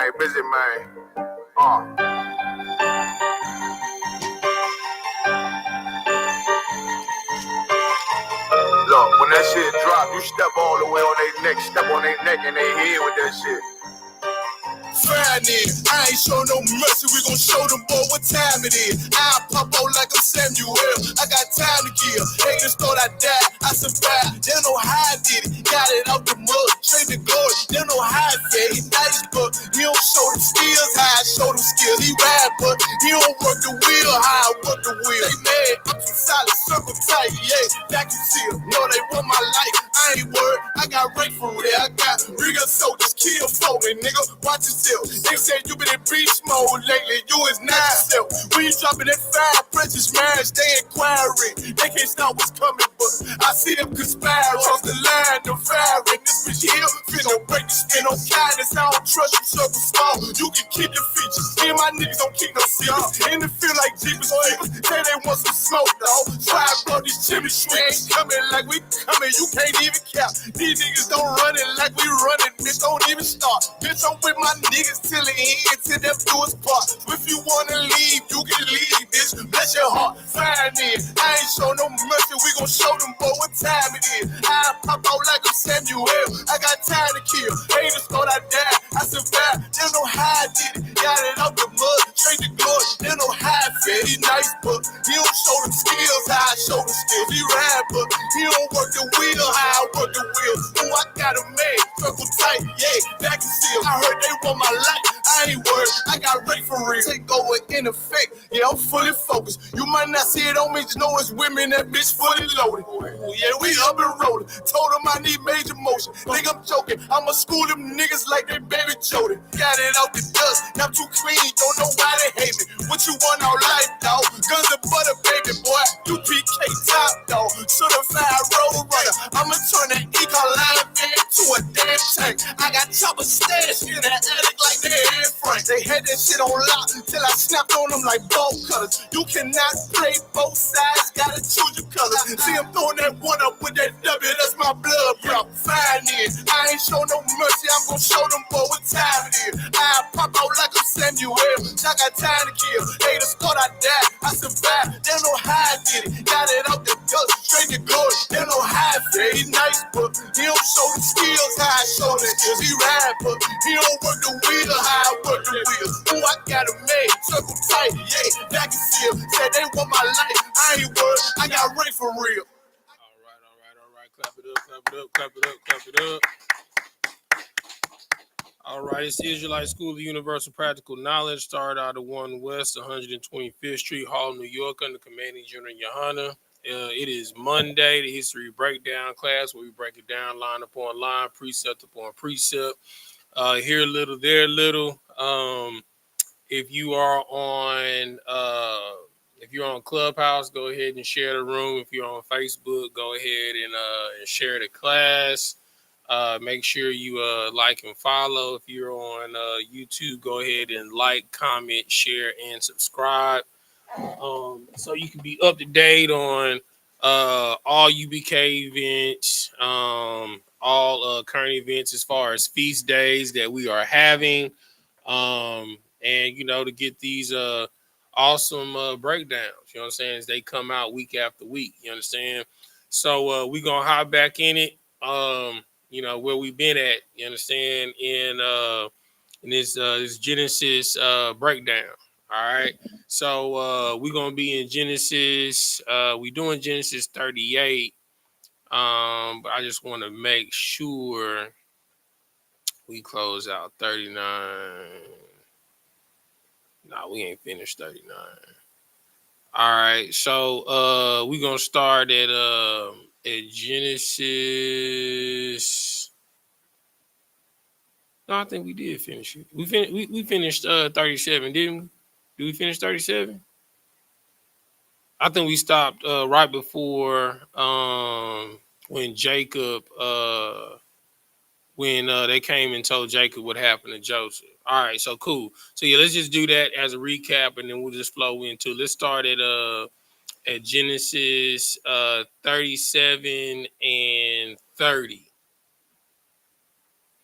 man, busy man. Look, when that shit drop, you step all the way on their neck, step on their neck and they head with that shit. Friday, I ain't show no mercy, we gon' show them boy what time it is. I pop out like I'm Samuel, I got time to kill. Haters thought I died, I survived. They don't know how I did it, got it out the mud, straight to glory. They don't know how I fed, he nice, but he don't show them skills, how I show them skills. He ride, but he don't work the wheel, how I work the wheel. They mad, I'm too solid, circle tight, yeah, vacuum seal. Know they want my life, I ain't worried, I got right for real. I got real soldiers, kill for me, nigga, watch yourself. They said you been in beast mode lately, you is not yourself. When you dropping that fire, precious marriage, they inquiring. They can't stop what's coming, but I see them conspiring. Cross the line, them firing. This bitch here, finna break the spin on kindness. I don't trust you, circle small. You can keep your features. Me and my niggas don't keep no secrets. In the field like Jeepers Creepers. Say they want some smoke, dog. Try to blow these chimney sweeps. Coming like we coming, you can't even cap. These niggas don't run it like we running, bitch. Don't even start. Bitch, I'm with my niggas till the end, till them do us part. If you wanna leave, you can leave, bitch. Bless your heart, fine in. I ain't show no mercy, we gon' show them boy what time it is. I pop out like I'm Samuel, I got time to kill. Haters thought I died, I survived. They don't know how I did it, got it out the mud, straight to glory. They don't know how I fed, he nice, but he don't show them skills, how I show them skills. He ride, but he don't work the wheel, how I work the wheel. Ooh, I got a man, circle tight, yeah, back and seal. I heard they want my life, I ain't worried, I got right for real. Take over in effect, yeah, I'm fully focused. You might not see it on me, just know it's women, that bitch fully loaded. Ooh, yeah, we up and rolling. Told them I need major motion. Think I'm joking, I'ma school them niggas like they baby Jody. Got it out the dust, now I'm too clean, don't know why they hate me. What you want all life, dawg? Guns and butter, baby boy. UPK top, dawg. Certified road runner. I'ma turn that eco line into a damn tank. I got chopper stash in that attic like they Air Frank. They had that shit on lock till I snapped on them like bolt cutters. You cannot play both sides, gotta choose your colors. See, I'm throwing that one up with that W, that's my blood, bro. Fine in. I ain't show no mercy, I'm gon' show them boy what time it is. I pop out like I'm Samuel, I got time to kill. Haters thought I died, I survived. They don't know how I did it, got it out the dust, straight to glory. They don't know how I fed, he nice, but he don't show the skills, how I show the skills. He ride, but he don't work the wheel, how I work the wheel. Ooh, I got a man, circle tight, yeah, back and seal. Said they want my life, I ain't worried, I got right for real. All right. Clap it up, clap it up, clap it up, clap it up. All right, it's Israelite School of Universal Practical Knowledge. Started out of 1 West 125th Street, Harlem, New York, under Commanding General YAHANNA. It is Monday, the history breakdown class, where we break it down line upon line, precept upon precept. Here a little, there a little. If you are on Clubhouse, go ahead and share the room. If you're on Facebook, go ahead and share the class. Make sure you like and follow. If you're on YouTube, go ahead and like, comment, share, and subscribe. So you can be up to date on all UPK events, all current events as far as feast days that we are having, and to get these awesome breakdowns. You know what I'm saying? As they come out week after week. You understand? So we're gonna hop back in it. Where we've been at, you understand, in this Genesis breakdown. All right. So we're gonna be in Genesis. We're doing Genesis 38. But I just want to make sure we close out 39. No, we ain't finished 39. All right. So we're gonna start at Genesis. No, I think we did finish it. We finished 37, didn't we? Did we finish 37? I think we stopped right before when Jacob when they came and told Jacob what happened to Joseph. All right, so cool. So yeah, let's just do that as a recap, and then we'll just flow into. Let's start at Genesis 37 and 30.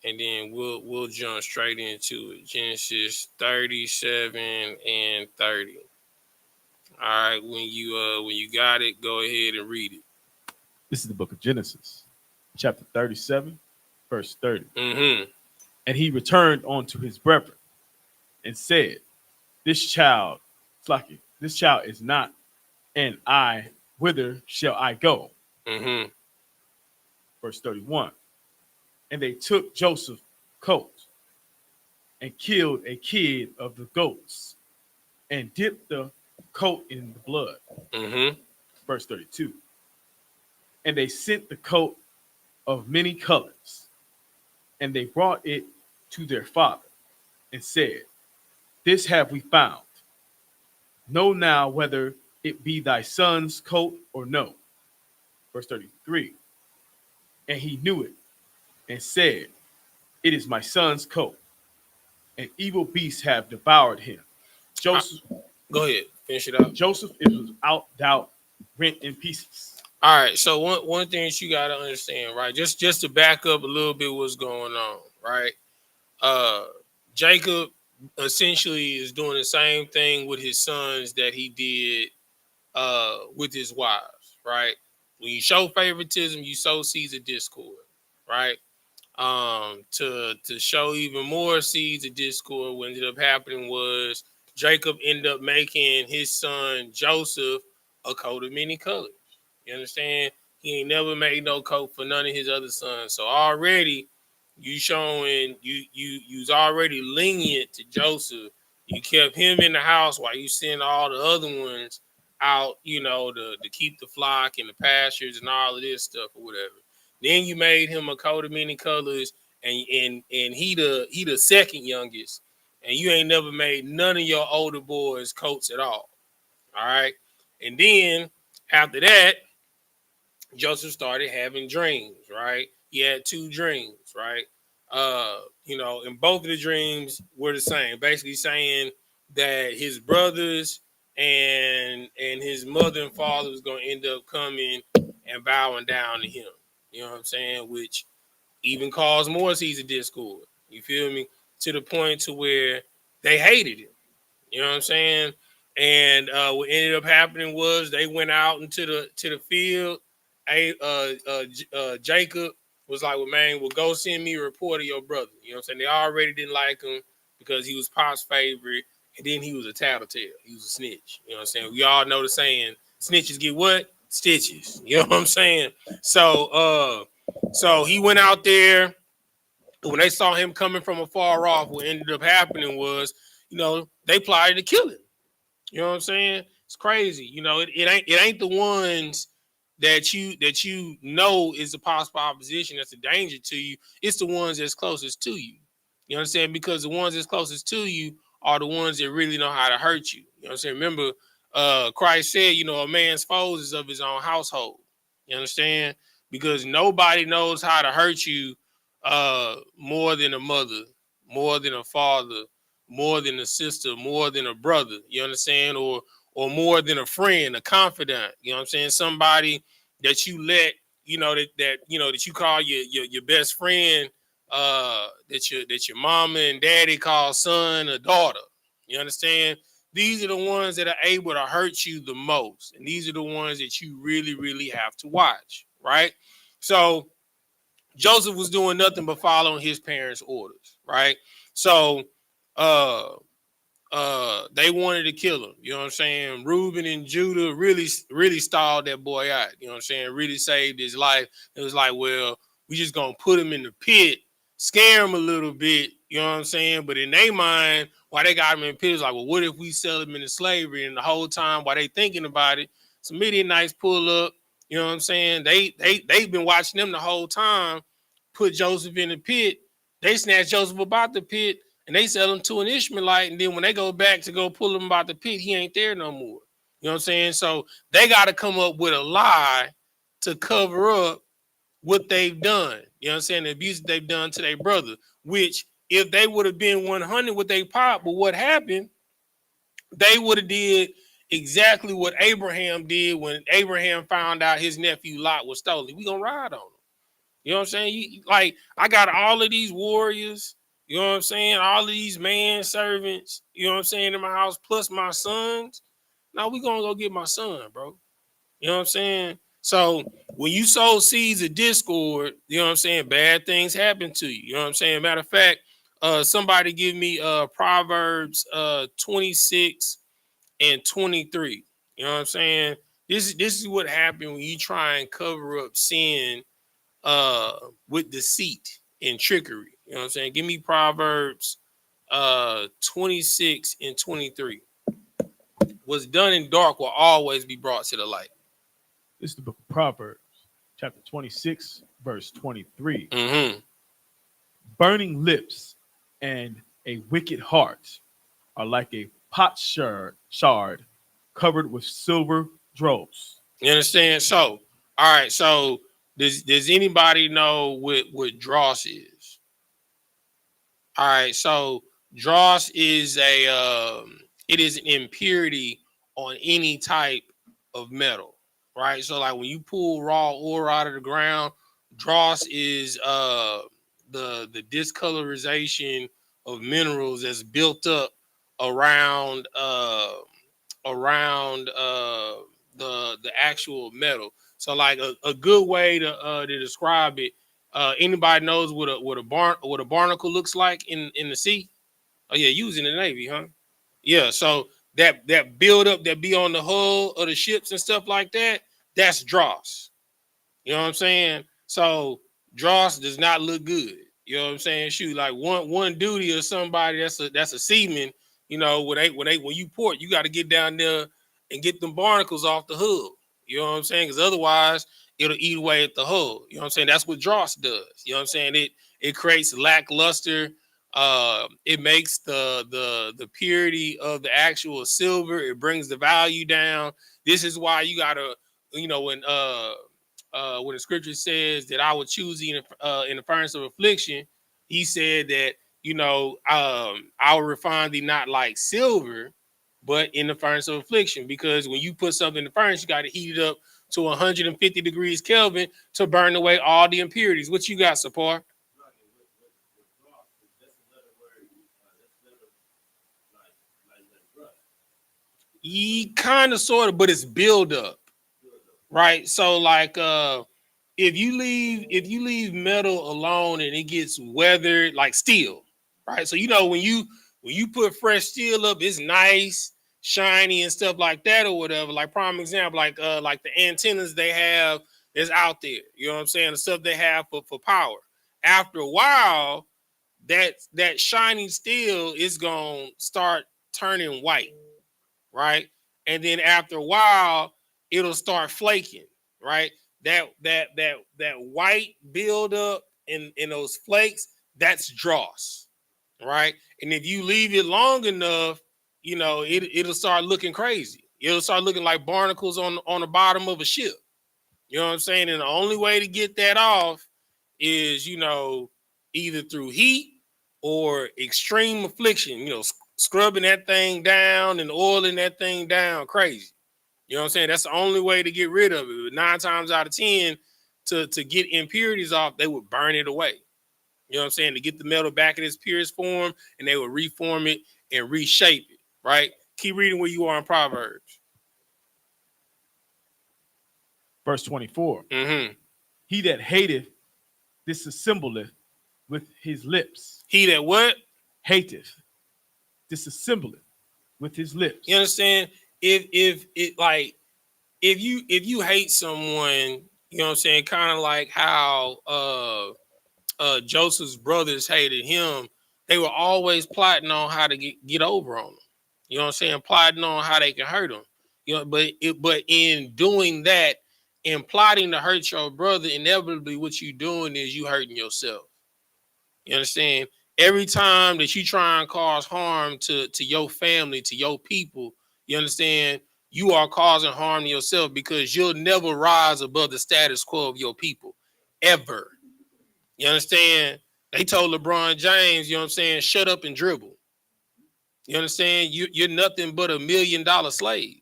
and then we'll jump straight into it. Genesis 37 and 30. All right, when you got it, go ahead and read it. This is the book of Genesis, chapter 37, verse 30. Mm-hmm. And he returned unto his brethren and said, This child, Flucky, this child is not, and I, whither shall I go? Mm-hmm. Verse 31. And they took Joseph's coat and killed a kid of the goats and dipped the coat in the blood. Mm-hmm. Verse 32. And they sent the coat of many colors, and they brought it to their father and said, This have we found. Know now whether it be thy son's coat or no. Verse 33. And he knew it and said, It is my son's coat, and evil beasts have devoured him. Joseph, Go ahead, finish it up. Joseph is without doubt rent in pieces. All right. So one thing that you gotta understand, right? Just to back up a little bit, what's going on, right? Jacob essentially is doing the same thing with his sons that he did with his wives, right? When you show favoritism, you sow seeds of discord, right? To show even more seeds of discord, what ended up happening was Jacob ended up making his son Joseph a coat of many colors. You understand? He ain't never made no coat for none of his other sons. So already you showing you's already lenient to Joseph. You kept him in the house while you send all the other ones out, to keep the flock and the pastures and all of this stuff or whatever. Then you made him a coat of many colors, and he the second youngest, and you ain't never made none of your older boys coats at all. All right, and then after that, Joseph started having dreams. Right, he had two dreams. Right, and both of the dreams were the same, basically saying that his brothers and his mother and father was going to end up coming and bowing down to him. You know what I'm saying? Which even caused more seeds of discord. You feel me? To the point to where they hated him. You know what I'm saying? And what ended up happening was they went out into the field. Jacob was like, "Well, man, well, go send me a report of your brother." You know what I'm saying? They already didn't like him because he was Pop's favorite, and then he was a tattletale. He was a snitch. You know what I'm saying? We all know the saying: snitches get what? Stitches. You know what I'm saying? So he went out there. When they saw him coming from afar off, what ended up happening was, they plotted to kill him. You know what I'm saying? It's crazy. It ain't the ones that you know is the possible opposition that's a danger to you. It's the ones that's closest to you. You know what I'm saying? Because the ones that's closest to you are the ones that really know how to hurt you. You know what I'm saying? Remember, Christ said, a man's foes is of his own household. You understand? Because nobody knows how to hurt you more than a mother, more than a father, more than a sister, more than a brother. You understand? Or more than a friend, a confidant. You know what I'm saying? Somebody that you let, that you call your best friend, that your mama and daddy call son or daughter. You understand? These are the ones that are able to hurt you the most. And these are the ones that you really, really have to watch, right? So Joseph was doing nothing but following his parents' orders, right? So they wanted to kill him. You know what I'm saying? Reuben and Judah really, really stalled that boy out. You know what I'm saying? Really saved his life. It was like, well, we just gonna put him in the pit, scare him a little bit. You know what I'm saying? But in their mind, why they got him in the pit is like, well, what if we sell him into slavery? And the whole time while they thinking about it, some Midianites pull up. You know what I'm saying? They've been watching them the whole time. Put Joseph in the pit. They snatch Joseph about the pit. And they sell him to an Ishmaelite, and then when they go back to go pull him about the pit, he ain't there no more. You know what I'm saying? So they got to come up with a lie to cover up what they've done. You know what I'm saying? The abuse that they've done to their brother, which if they would have been 100 with their pop, but what happened, they would have did exactly what Abraham did when Abraham found out his nephew Lot was stolen. We gonna ride on him. You know what I'm saying? Like, I got all of these warriors, you know what I'm saying? All of these man servants, you know what I'm saying, in my house, plus my sons. Now we gonna go get my son, bro. You know what I'm saying? So when you sow seeds of discord, you know what I'm saying, bad things happen to you. You know what I'm saying? Matter of fact, somebody give me Proverbs 26 and 23. You know what I'm saying? This is what happened when you try and cover up sin with deceit and trickery. You know what I'm saying? Give me Proverbs 26 and 23. What's done in dark will always be brought to the light. This is the book of Proverbs, chapter 26, verse 23. Mm-hmm. Burning lips and a wicked heart are like a pot shard covered with silver dross. You understand? So, all right. So, does anybody know what dross is? All right. So, dross is it is an impurity on any type of metal, right? So, like when you pull raw ore out of the ground, dross is the discolorization of minerals that's built up around around the actual metal. So like a good way to describe it, anybody knows what a barnacle looks like in the sea? Oh yeah, you was in the Navy, huh? Yeah, so that build up that be on the hull of the ships and stuff like that, that's dross. You know what I'm saying? So dross does not look good. You know what I'm saying? Shoot, like one duty of somebody that's a seaman. You know, when you port, you got to get down there and get them barnacles off the hull. You know what I'm saying? Because otherwise, it'll eat away at the hull. You know what I'm saying? That's what dross does. You know what I'm saying? It creates lackluster. It makes the purity of the actual silver. It brings the value down. This is why you gotta, you know, when the scripture says that I would choose you in the furnace of affliction, he said that, you know, I will refine thee not like silver, but in the furnace of affliction. Because when you put something in the furnace, you got to heat it up to 150 degrees Kelvin to burn away all the impurities. What you got, Sapar? Kind of, sort of, but it's build up, right? So like if you leave metal alone and it gets weathered like steel, right? So you know when you put fresh steel up, it's nice, shiny and stuff like that or whatever. Like prime example, like the antennas they have is out there. You know what I'm saying? The stuff they have for power. After a while, that shiny steel is gonna start turning white, right? And then after a while, it'll start flaking, right? That white buildup in those flakes, that's dross, right? And if you leave it long enough, you know, it'll start looking crazy. It'll start looking like barnacles on the bottom of a ship. You know what I'm saying? And the only way to get that off is, you know, either through heat or extreme affliction, you know, scrubbing that thing down and oiling that thing down crazy. You know what I'm saying? That's the only way to get rid of it. But 9 times out of 10, to get impurities off, they would burn it away. You know what I'm saying? To get the metal back in its purest form, and they would reform it and reshape it, right? Keep reading where you are in Proverbs. Verse 24. Mm-hmm. He that hateth disassembleth with his lips. He that what? Hateth disassembleth with his lips. You understand? If you hate someone, you know what I'm saying, kind of like how Joseph's brothers hated him, they were always plotting on how to get over on him. You know what I'm saying? Plotting on how they can hurt him. You know, but in doing that, in plotting to hurt your brother, inevitably what you doing is you hurting yourself. You understand? Every time that you try and cause harm to your family, to your people, you understand, you are causing harm to yourself, because you'll never rise above the status quo of your people, ever. You understand? They told LeBron James, you know what I'm saying, shut up and dribble. You understand? You're nothing but $1 million slave.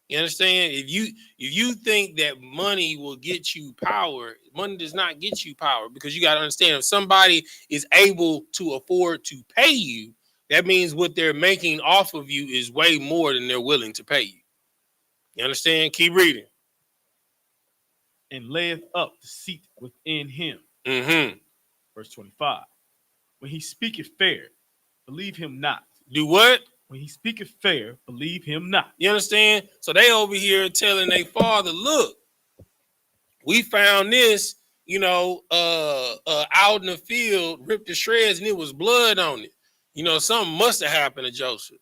You understand? If you think that money will get you power, money does not get you power, because you got to understand, if somebody is able to afford to pay you, that means what they're making off of you is way more than they're willing to pay you. You understand? Keep reading. And layeth up deceit within him. Mm-hmm. Verse 25. When he speaketh fair, believe him not. Do what? When he speaketh fair, believe him not. You understand? So they over here telling their father, look, we found this, out in the field, ripped to shreds, and it was blood on it. Something must have happened to Joseph.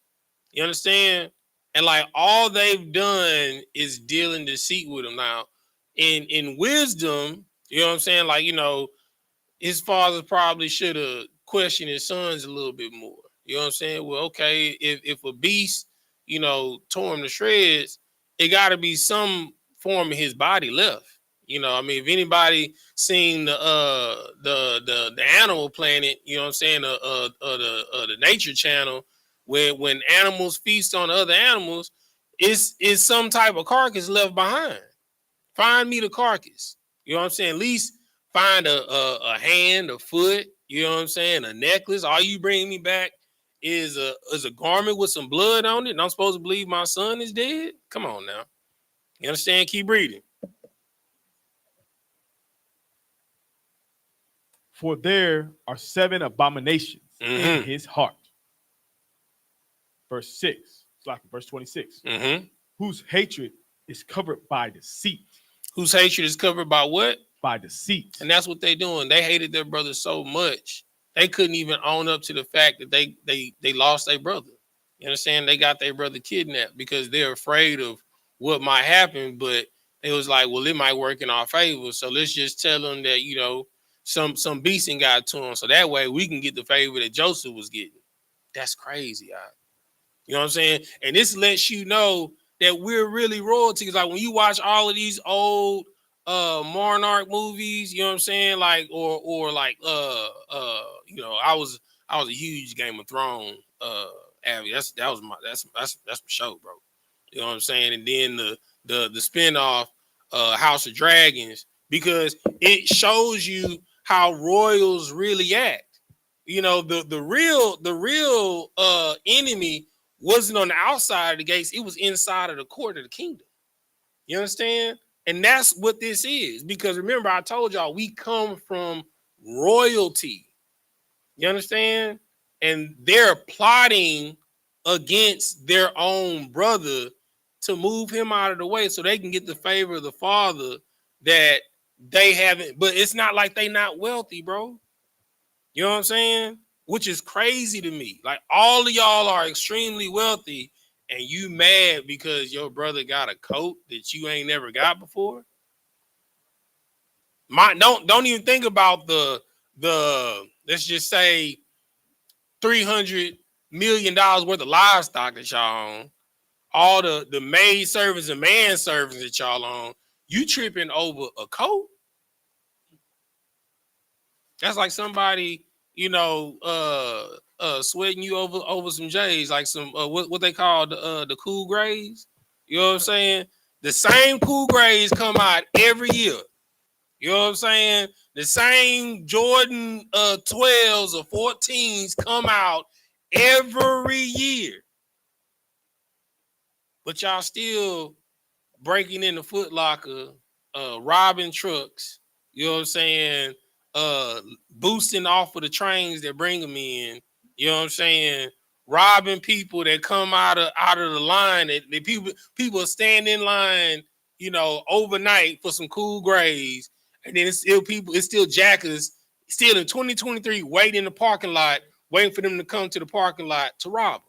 You understand? And like all they've done is deal in deceit with him now. In wisdom, you know what I'm saying? Like, his father probably should have questioned his sons a little bit more. You know what I'm saying? Well, okay, if a beast, tore him to shreds, it got to be some form of his body left. If anybody seen the Animal Planet, you know what I'm saying, the Nature Channel, when animals feast on other animals, is some type of carcass left behind. Find me the carcass. You know what I'm saying? At least find a hand, a foot, you know what I'm saying, a necklace. All you bring me back is a garment with some blood on it, and I'm supposed to believe my son is dead? Come on now. You understand? Keep reading. For there are 7 abominations in his heart. Verse 6. Verse 26. Whose hatred is covered by deceit. Whose hatred is covered by what? By deceit. And that's what they're doing. They hated their brother so much, they couldn't even own up to the fact that they lost their brother. You understand? They got their brother kidnapped because they're afraid of what might happen, but it was like, well, it might work in our favor. So let's just tell them that, some beasting got to him. So that way we can get the favor that Joseph was getting. That's crazy. You know what I'm saying? And this lets you know that we're really royalty. It's like when you watch all of these old monarch movies, you know what I'm saying? Like, or like I was a huge Game of Thrones avid. That's my show, bro. You know what I'm saying? And then the spinoff House of Dragons, because it shows you how royals really act. The real enemy wasn't on the outside of the gates, it was inside of the court of the kingdom. You understand? And that's what this is. Because remember, I told y'all we come from royalty. You understand? And they're plotting against their own brother to move him out of the way so they can get the favor of the father that they haven't. But it's not like they not wealthy, bro. You know what I'm saying? Which is crazy to me. Like, all of y'all are extremely wealthy, and you mad because your brother got a coat that you ain't never got before. Don't even think about the let's just say $300 million worth of livestock that y'all own, all the maid servants and man servants that y'all own. You tripping over a coat? That's like somebody, sweating you over some J's, like some what they call the cool grays. You know what I'm saying? The same cool grays come out every year. You know what I'm saying? The same Jordan 12s or 14s come out every year. But y'all still breaking in the Foot Locker, robbing trucks, you know what I'm saying? Boosting off of the trains that bring them in, you know what I'm saying? Robbing people that come out of the line, that people stand in line, overnight for some cool grays, and then it's still jackers still in 2023 waiting in the parking lot, waiting for them to come to the parking lot to rob them.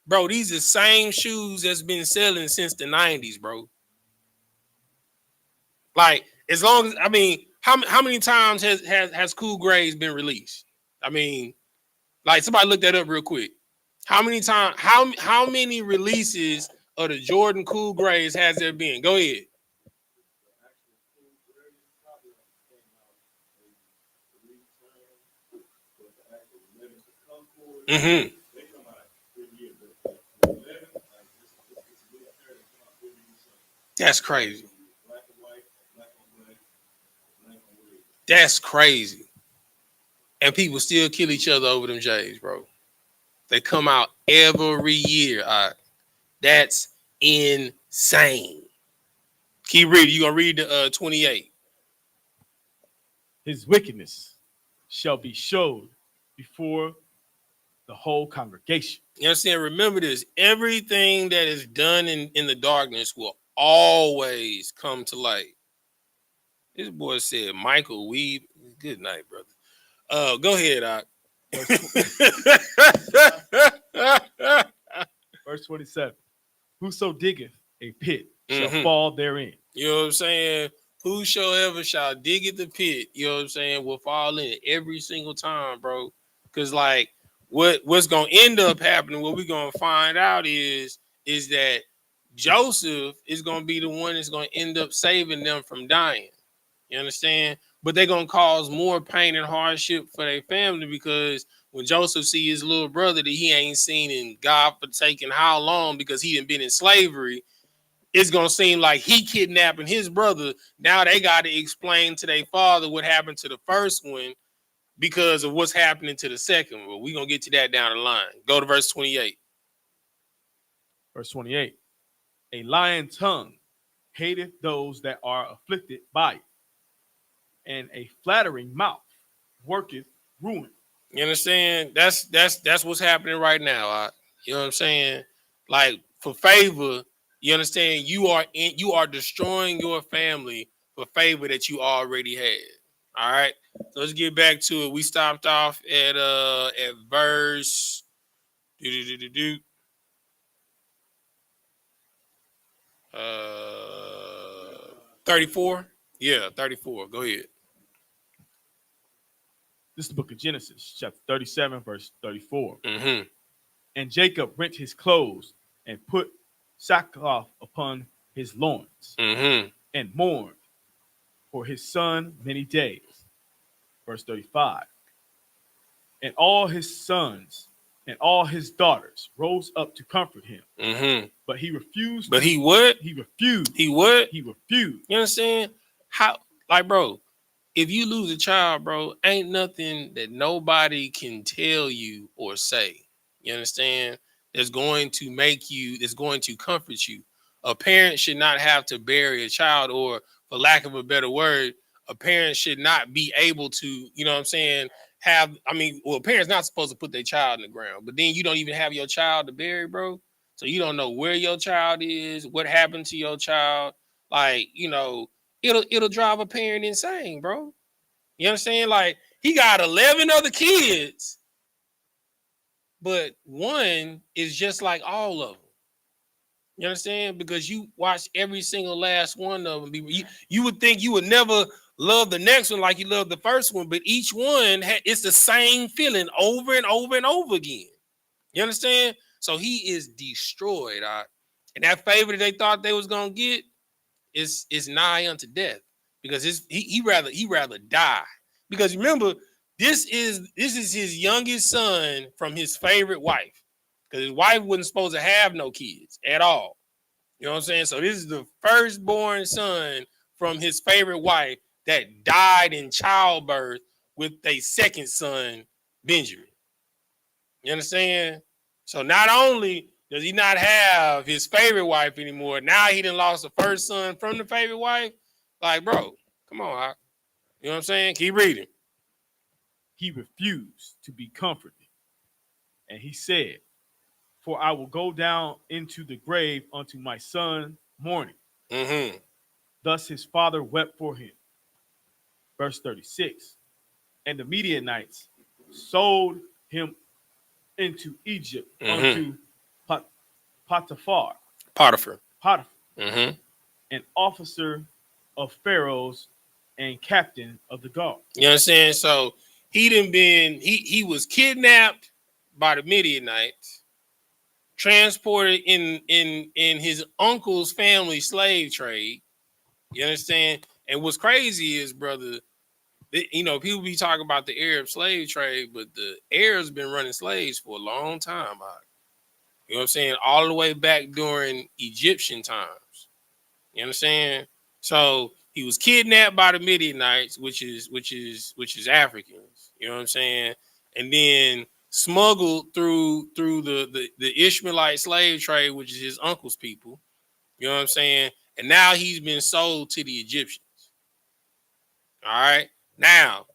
Bro, these are same shoes that's been selling since the 90s, bro. Like, as long as, how many times has Cool Grays been released? Like, somebody look that up real quick. How many times, how many releases of the Jordan Cool Grays has there been? Go ahead. Mm-hmm. That's crazy. That's crazy. And people still kill each other over them J's, bro. They come out every year. That's insane. Keep reading. You gonna read the 28. His wickedness shall be showed before the whole congregation. You understand? Remember this. Everything that is done in the darkness will always come to light. This boy said, Michael Weeb. Good night, brother. Go ahead, Doc. Verse 27. Whoso diggeth a pit shall Mhm. fall therein. You know what I'm saying? Whosoever shall dig at the pit, you know what I'm saying, will fall in it every single time, bro. Because like what's gonna end up happening, what we're gonna find out is that Joseph is gonna be the one that's gonna end up saving them from dying. You understand? But they're gonna cause more pain and hardship for their family because when Joseph see his little brother that he ain't seen in God forsaken how long because he done been in slavery, it's gonna seem like he kidnapping his brother. Now they got to explain to their father what happened to the first one because of what's happening to the second one. We're gonna get to that down the line. Go to verse 28. Verse 28. A lying tongue hateth those that are afflicted by it, and a flattering mouth worketh ruin. You understand? That's what's happening right now. You know what I'm saying? Like for favor, you understand? You are destroying your family for favor that you already had. All right. So let's get back to it. We stopped off at verse 34. Yeah, 34. Go ahead. This is the book of Genesis, chapter 37, verse 34. Mm-hmm. And Jacob rent his clothes and put sackcloth upon his loins Mm-hmm. and mourned for his son many days. Verse 35. And all his sons and all his daughters rose up to comfort him. Mm-hmm. But he refused. But he what? He refused. He what? He refused. You understand? How, like, bro, if you lose a child, bro, ain't nothing that nobody can tell you or say. You understand? That's going to make you, that's going to comfort you. A parent should not have to bury a child, or for lack of a better word, a parent should not be able to, you know what I'm saying, a parent's not supposed to put their child in the ground, but then you don't even have your child to bury, bro. So you don't know where your child is, what happened to your child. Like, it'll drive a parent insane, bro. You understand? Like, he got 11 other kids, but one is just like all of them. You understand? Because you watch every single last one of them. You would think you would never love the next one like you love the first one, but each one it's the same feeling over and over and over again. You understand? So he is destroyed. And that favor that they thought they was gonna get is nigh unto death because he rather die. Because remember, this is his youngest son from his favorite wife. Because his wife wasn't supposed to have no kids at all. You know what I'm saying? So this is the firstborn son from his favorite wife that died in childbirth with a second son, Benjamin. You understand? So not only does he not have his favorite wife anymore, now he done lost the first son from the favorite wife. Like, bro, come on. You know what I'm saying? Keep reading. He refused to be comforted. And he said, for I will go down into the grave unto my son mourning. Mm-hmm. Thus his father wept for him. Verse 36. And the Midianites sold him into Egypt unto Potiphar. Potiphar. Mm-hmm. An officer of Pharaoh's and captain of the guard. You understand? So he was kidnapped by the Midianites, transported in his uncle's family slave trade. You understand? And what's crazy is, brother, people be talking about the Arab slave trade, but the Arabs been running slaves for a long time. You know what I'm saying? All the way back during Egyptian times. You understand? So he was kidnapped by the Midianites, which is Africans. You know what I'm saying? And then smuggled through the Ishmaelite slave trade, which is his uncle's people. You know what I'm saying? And now he's been sold to the Egyptians. All right. Now,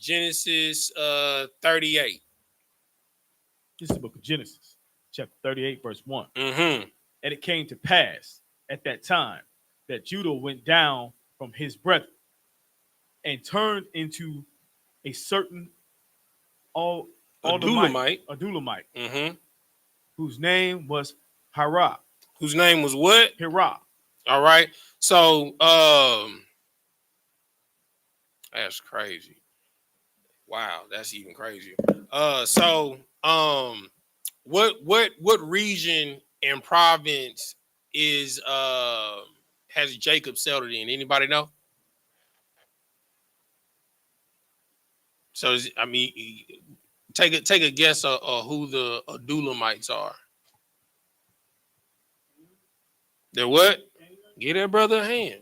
Genesis 38. This is the book of Genesis, chapter 38, verse 1. Mm-hmm. And it came to pass at that time that Judah went down from his brethren and turned into a certain Adulamite. Adulamite, whose name was Hira. Whose name was what? Hira. All right. So, that's crazy. Wow, that's even crazier. What region and province is has Jacob settled in? Anybody know? So take a guess of who the Adulamites are. They're what? Give that brother a hand.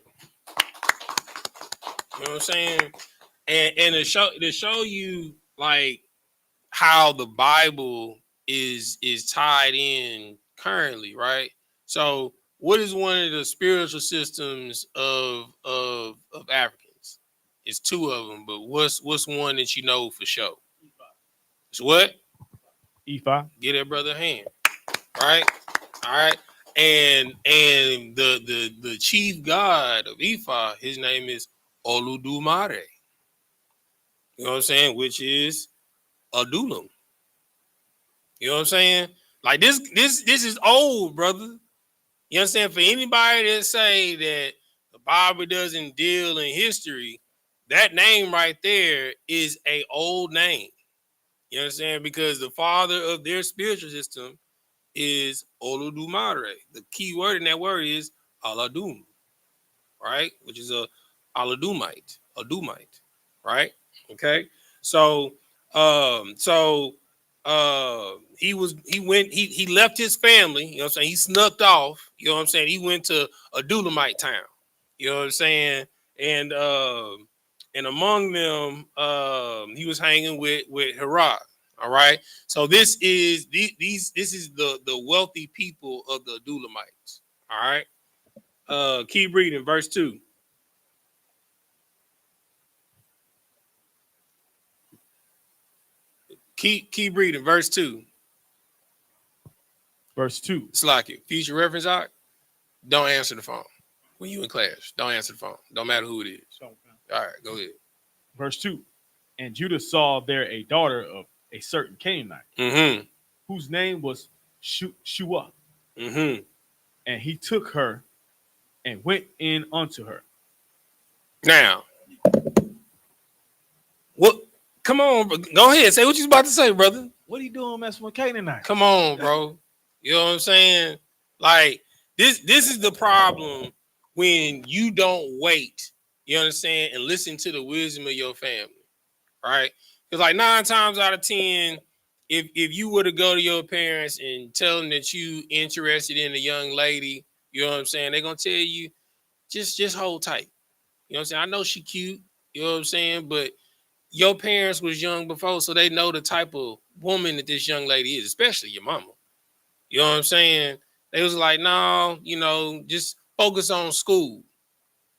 You know what I'm saying? And to show you like how the Bible is tied in currently, right? So what is one of the spiritual systems of Africans? It's two of them, but what's one that you know for sure? It's what? Ifa. Get that brother a hand. Right? All right. And the chief god of Ifa, his name is Oludumare. You know what I'm saying? Which is Adulam. You know what I'm saying? Like this is old, brother. You understand? For anybody that say that the Bible doesn't deal in history, that name right there is a old name. You understand? Because the father of their spiritual system is Oludumare. The key word in that word is Aladum, right? Which is a Aladumite, right? Okay. So he left his family, you know what I'm saying? He snuck off, you know what I'm saying? He went to a Dulamite town, you know what I'm saying? And among them, he was hanging with Hira. All right. So this is the wealthy people of the Adulamites. All right. Keep reading verse 2. Keep reading verse 2. Verse 2. It's like it. Future reference out. Don't answer the phone. When you in class, don't answer the phone. Don't matter who it is. All right, go ahead. Verse 2. And Judah saw there a daughter of a certain Canaanite, whose name was Shua. And he took her and went in unto her. Now, what? Come on, go ahead. Say what you about to say, brother. What are you doing messing with Canaanite? Come on, bro. You know what I'm saying? Like this is the problem when you don't wait. You understand? And listen to the wisdom of your family, right? Because like 9 times out of 10, if you were to go to your parents and tell them that you interested in a young lady, you know what I'm saying? They're gonna tell you, just hold tight. You know what I'm saying? I know she cute, you know what I'm saying, but your parents was young before, so they know the type of woman that this young lady is, especially your mama. You know what I'm saying? They was like, no, just focus on school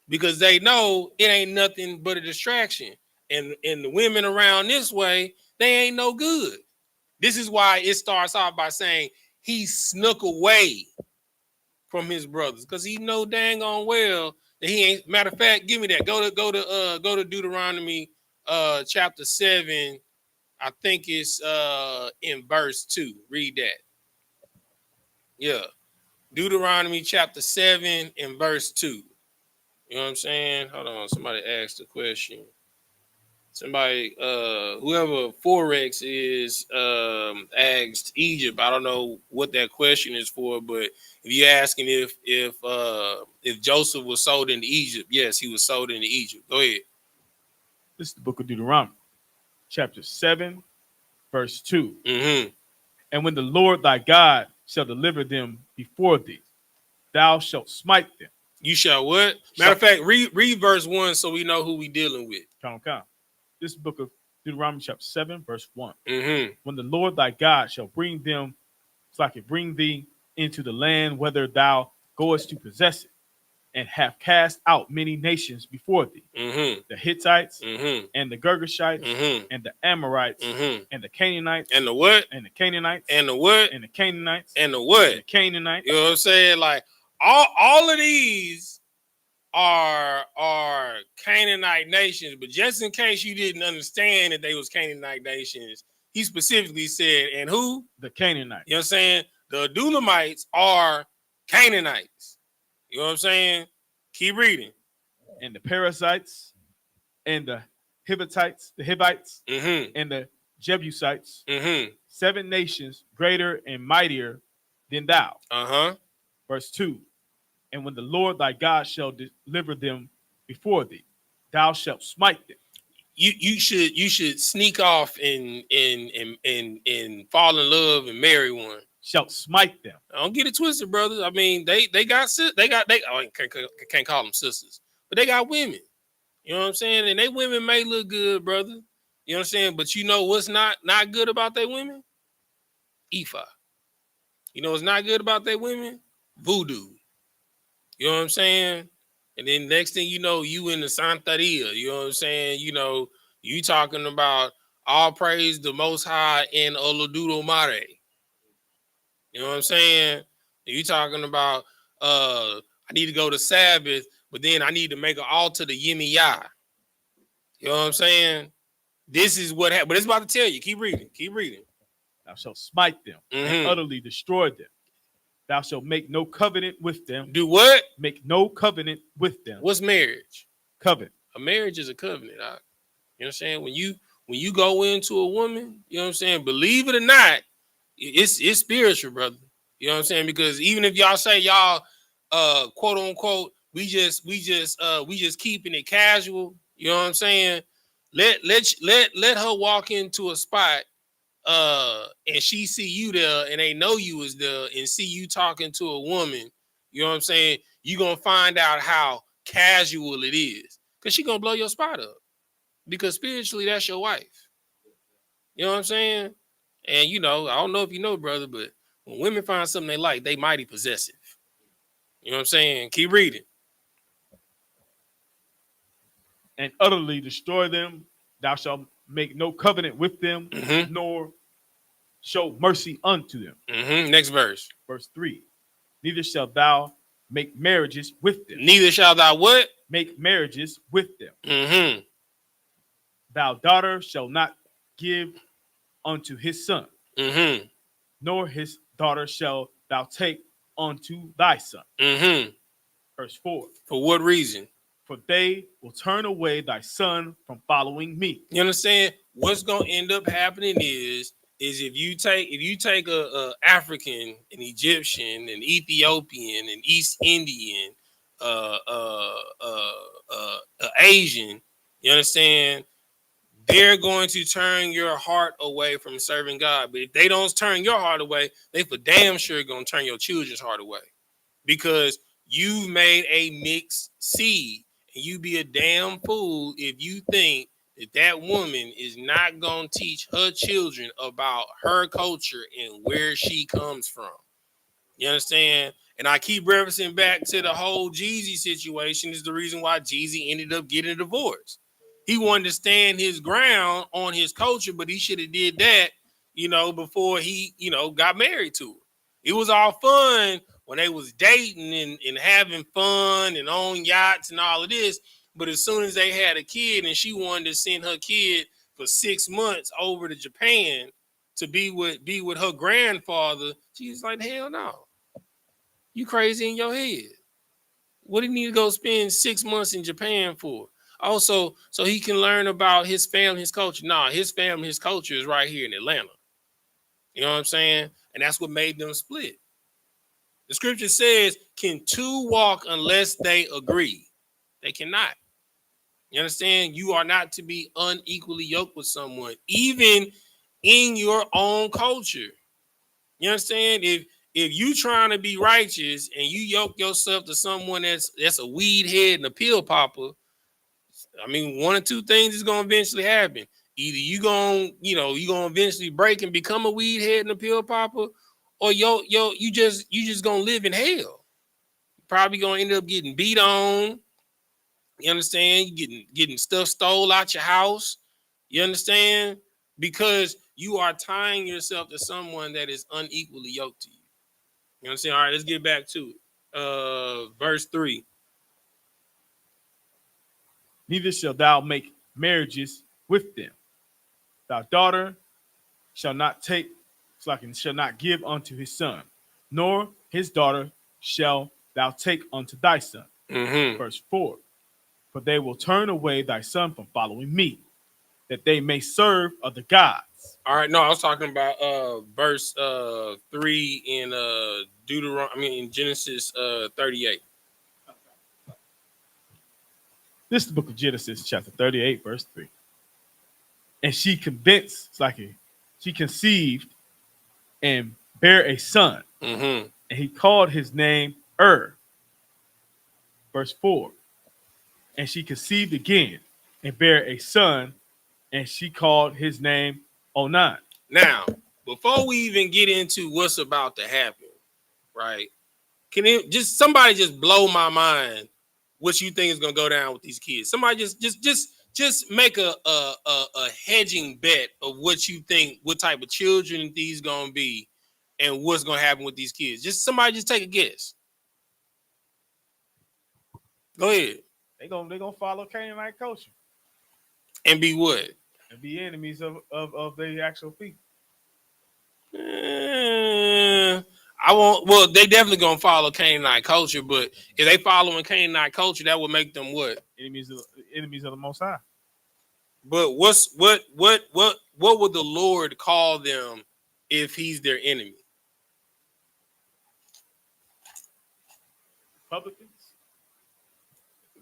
because they know it ain't nothing but a distraction. And the women around this way, they ain't no good. This is why it starts off by saying he snuck away from his brothers because he know dang on well that he ain't. Matter of fact, give me that. Go to Deuteronomy chapter 7. I think it's in verse 2. Read that. Yeah. Deuteronomy chapter 7 and verse 2. You know what I'm saying? Hold on. Somebody asked a question. Somebody, whoever Forex is, asked Egypt. I don't know what that question is for, but if you're asking if Joseph was sold into Egypt, yes, he was sold into Egypt. Go ahead. This is the book of Deuteronomy, chapter 7, verse 2. And when the Lord thy God shall deliver them before thee, thou shalt smite them. You shall what? Matter of fact, read verse 1 so we know who we dealing with. Come. This book of Deuteronomy chapter 7, verse 1. Mm-hmm. When the Lord thy God shall bring them, bring thee into the land whither thou goest to possess it, and have cast out many nations before thee, the Hittites, and the Girgashites, and the Amorites, and the Canaanites, and the what? And the Canaanites, and the what? And the Canaanites, and the what? And the Canaanites. You know what I'm saying? Like all of these are Canaanite nations, but just in case you didn't understand that they was Canaanite nations, he specifically said, and who? The Canaanites. You know what I'm saying? The Adulamites are Canaanites. You know what I'm saying? Keep reading. And the Perizzites, and the Hivites, and the Jebusites, 7 nations greater and mightier than thou. Verse 2. And when the Lord thy God shall deliver them before thee, thou shalt smite them. You should sneak off and fall in love and marry one. Shalt smite them. Don't get it twisted, brother. I mean, they I can't call them sisters, but they got women. You know what I'm saying? And they women may look good, brother. You know what I'm saying? But you know what's not good about their women? Ifa. You know what's not good about their women? Voodoo. You know what I'm saying? And then next thing you know, you in the Santeria. You know what I'm saying? You know, you talking about all praise the Most High in Olodudo Mare. You know what I'm saying? You talking about I need to go to Sabbath, but then I need to make an altar to Yimi Ya. You know what I'm saying? This is what happened. But it's about to tell you. Keep reading. Thou shalt smite them and utterly destroy them. Thou shalt make no covenant with them. Do what? Make no covenant with them. What's marriage? Covenant. A marriage is a covenant. You know what I'm saying? When you go into a woman, you know what I'm saying? Believe it or not, it's spiritual, brother. You know what I'm saying? Because even if y'all say y'all quote unquote, we just keeping it casual, you know what I'm saying? Let her walk into a spot and she see you there and they know you was there and see you talking to a woman, you know what I'm saying? You gonna find out how casual it is. Cause she gonna blow your spot up. Because spiritually that's your wife. You know what I'm saying? And you know, I don't know if you know, brother, but when women find something they like, they mighty possessive. You know what I'm saying? Keep reading. And utterly destroy them. Thou shalt make no covenant with them, nor show mercy unto them. Next verse. Verse 3. Neither shalt thou make marriages with them. Neither shalt thou what? Make marriages with them. Thou daughter shall not give unto his son, nor his daughter shall thou take unto thy son. Verse 4. For what reason? For they will turn away thy son from following me. You understand? What's gonna end up happening is if you take a African, an Egyptian, an Ethiopian, an East Indian, Asian, you understand? They're going to turn your heart away from serving God. But if they don't turn your heart away, they for damn sure going to turn your children's heart away. Because you've made a mixed seed. And you be a damn fool if you think that woman is not going to teach her children about her culture and where she comes from. You understand? And I keep referencing back to the whole Jeezy situation is the reason why Jeezy ended up getting a divorce. He wanted to stand his ground on his culture, but he should have did that, you know, before he, you know, got married to her. It was all fun when they was dating and having fun and on yachts and all of this. But as soon as they had a kid and she wanted to send her kid for 6 months over to Japan to be with her grandfather, she was like, hell no. You crazy in your head. What do you need to go spend 6 months in Japan for? Also, so he can learn about his family, his culture. Nah, his family, his culture is right here in Atlanta. You know what I'm saying? And that's what made them split. The scripture says, can two walk unless they agree? They cannot. You understand? You are not to be unequally yoked with someone, even in your own culture. You understand? if you trying to be righteous and you yoke yourself to someone that's a weed head and a pill popper, I mean, one or two things is gonna eventually happen. Either you gonna eventually break and become a weed head and a pill popper, or you just gonna live in hell. Probably gonna end up getting beat on. You understand? You getting stuff stole out your house. You understand? Because you are tying yourself to someone that is unequally yoked to you. You understand? All right, let's get back to it. Verse 3. Neither shalt thou make marriages with them. Thy daughter shall not give unto his son, nor his daughter shall thou take unto thy son. Mm-hmm. Verse 4. For they will turn away thy son from following me, that they may serve other gods. All right, no, I was talking about verse 3 in in Genesis 38. This is the book of Genesis, chapter 38, verse 3. And she conceived and bare a son, Mm-hmm. and he called his name Verse 4. And she conceived again and bare a son, and she called his name Onan. Now, before we even get into what's about to happen, right? Can it somebody just blow my mind what you think is gonna go down with these kids? Somebody just make a hedging bet of what you think, what type of children these gonna be, and what's gonna happen with these kids. Somebody just take a guess. Go ahead. They gonna follow Canaanite culture And be what? and be enemies of the actual people. I won't. Well, they definitely gonna follow Canaanite culture, but if they following Canaanite culture, that would make them what? Enemies of the Most High. But what would the Lord call them if He's their enemy?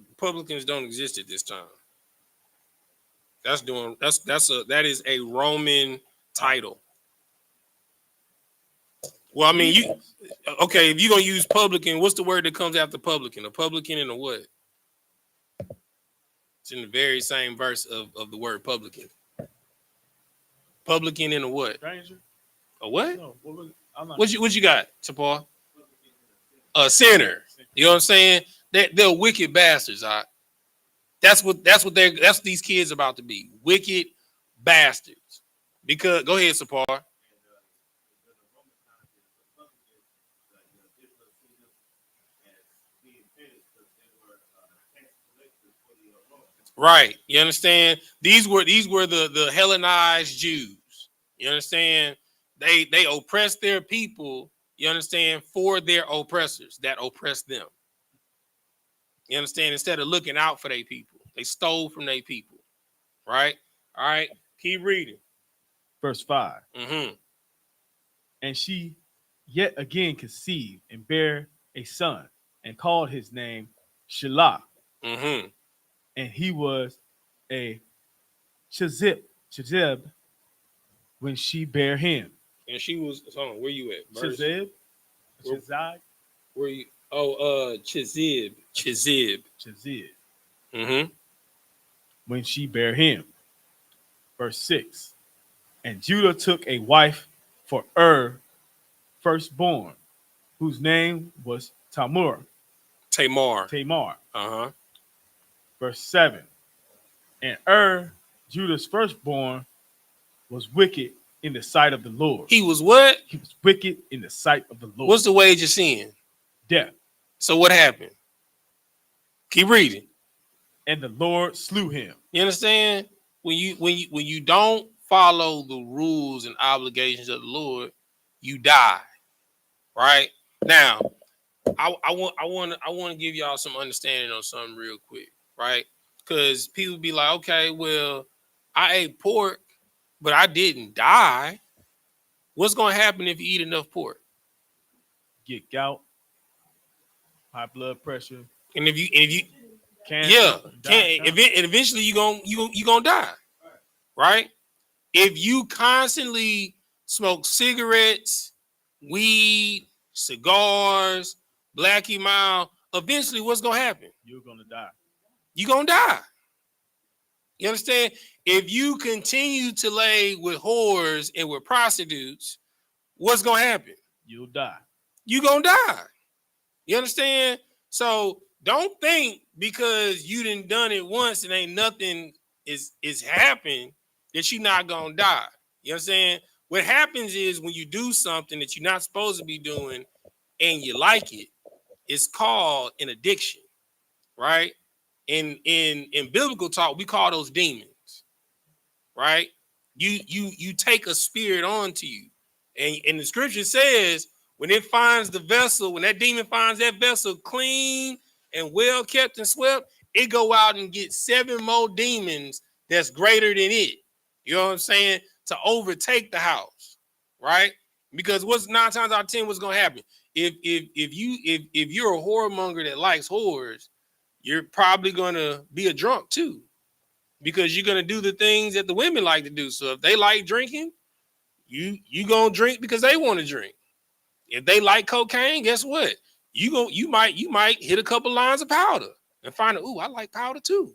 Republicans don't exist at this time. That is a Roman title. Well, I mean, if you're gonna use publican, what's the word that comes after publican? A publican and a what? It's in the very same verse of the word publican. Publican and a what? Stranger? A what? No, What you got, Tapar? A sinner. You know what I'm saying? They're wicked bastards. That's what these kids about to be. Wicked bastards. Because go ahead, Sapar. Right. You understand? These were the Hellenized Jews. You understand? They oppressed their people, you understand, for their oppressors that oppressed them. You understand? Instead of looking out for their people, they stole from their people. Right? All right. Keep reading. Verse 5. Mm-hmm. And she yet again conceived and bare a son, and called his name SHALAM. Mm-hmm. And he was a Chazib when she bare him. And she was, hold on, where you at? Chazib? Where you? Oh, Chazib. Mm-hmm. When she bare him. Verse 6. And Judah took a wife for firstborn, whose name was Tamar. Uh-huh. Verse 7. And Judah's firstborn, was wicked in the sight of the Lord. He was what? He was wicked in the sight of the Lord. What's the wage of sin? Death. So what happened? Keep reading. And the Lord slew him. You understand? When you don't follow the rules and obligations of the Lord, you die. Right? Now, I want to give y'all some understanding on something real quick, right? Because people be like, okay, well, I ate pork, but I didn't die. What's going to happen if you eat enough pork? Get gout, high blood pressure, and if you cancer, eventually you gonna die, right? If you constantly smoke cigarettes, weed, cigars, Blackie Mile, eventually what's going to happen? You're going to die. You're going to die. You understand? If you continue to lay with whores and with prostitutes, what's going to happen? You'll die. You're going to die. You understand? So don't think because you done it once and ain't nothing is happening that you're not going to die. You understand? What happens is when you do something that you're not supposed to be doing and you like it, it's called an addiction, right? In biblical talk, we call those demons, right? You take a spirit onto you, and the scripture says when it finds the vessel, when that demon finds that vessel clean and well kept and swept, it go out and get 7 more demons that's greater than it. You know what I'm saying? To overtake the house, right? Because what's 9 times out of 10 what's gonna happen? If you're a whoremonger that likes whores, you're probably gonna be a drunk too, because you're gonna do the things that the women like to do. So if they like drinking, you gonna drink because they want to drink. If they like cocaine, guess what? You might hit a couple lines of powder and find out, ooh, I like powder too.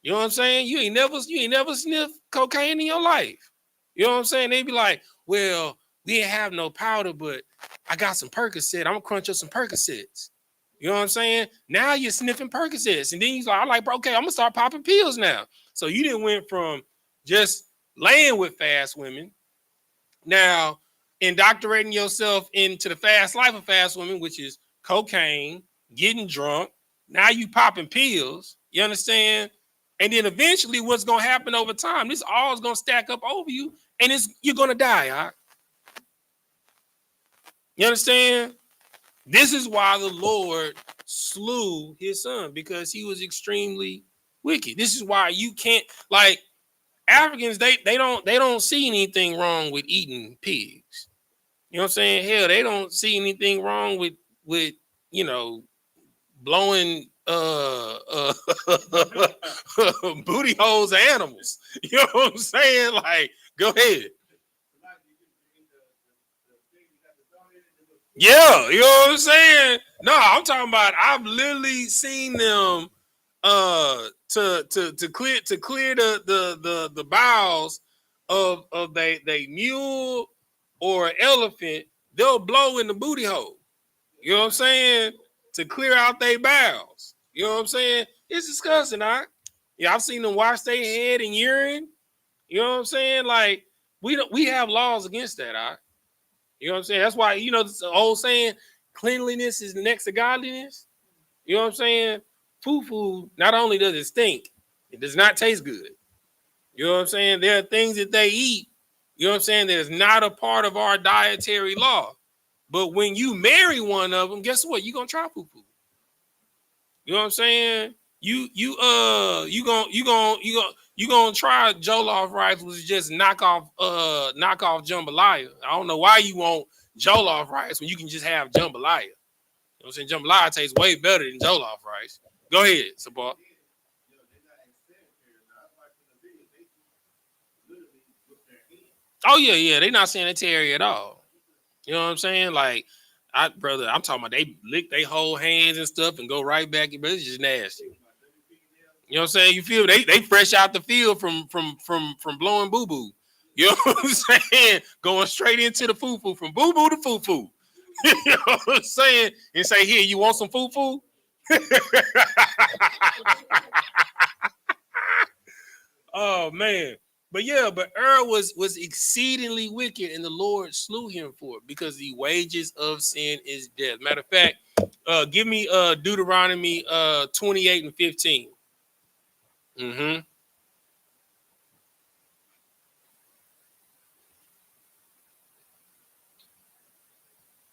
You know what I'm saying? You ain't never sniffed cocaine in your life. You know what I'm saying? They be like, well, we didn't have no powder, but I got some Percocet. I'm gonna crunch up some Percocets. You know what I'm saying? Now you're sniffing Percocets, and then he's like, okay, I'm gonna start popping pills now. So you didn't went from just laying with fast women, now indoctrinating yourself into the fast life of fast women, which is cocaine, getting drunk. Now you popping pills. You understand? And then eventually, what's gonna happen over time? This all is gonna stack up over you, and you're gonna die. All right? You understand? This is why the Lord slew his son, because he was extremely wicked. This is why you can't, like, Africans, they don't see anything wrong with eating pigs. You know what I'm saying? Hell, they don't see anything wrong with blowing booty holes of animals. You know what I'm saying? Like, go ahead. Yeah, you know what I'm saying? No, I'm talking about I've literally seen them to clear the bowels of they mule or elephant. They'll blow in the booty hole. You know what I'm saying? To clear out their bowels. You know what I'm saying? It's disgusting, I've seen them wash their head and urine. You know what I'm saying? Like, we have laws against that, You know what I'm saying? That's why, the old saying, cleanliness is next to godliness. You know what I'm saying? Food, not only does it stink, it does not taste good. You know what I'm saying? There are things that they eat, you know what I'm saying, that is not a part of our dietary law. But when you marry one of them, guess what? You're gonna try poo. You know what I'm saying? You gonna try jollof rice, which is just knockoff jambalaya. I don't know why you want jollof rice when you can just have jambalaya. You know what I'm saying? Jambalaya tastes way better than jollof rice. Go ahead, Sabah. Oh yeah, they're not sanitary at all. You know what I'm saying? Like, I'm talking about they lick their whole hands and stuff and go right back, but it's just nasty. You know what I'm saying? You feel they fresh out the field from blowing boo boo. You know what I'm saying? Going straight into the foo foo, from boo boo to foo foo. You know what I'm saying? And say, here, you want some foo foo? Oh man. But Earl was exceedingly wicked, and the Lord slew him for it, because the wages of sin is death. Matter of fact, give me Deuteronomy 28 and 15. Mm-hmm.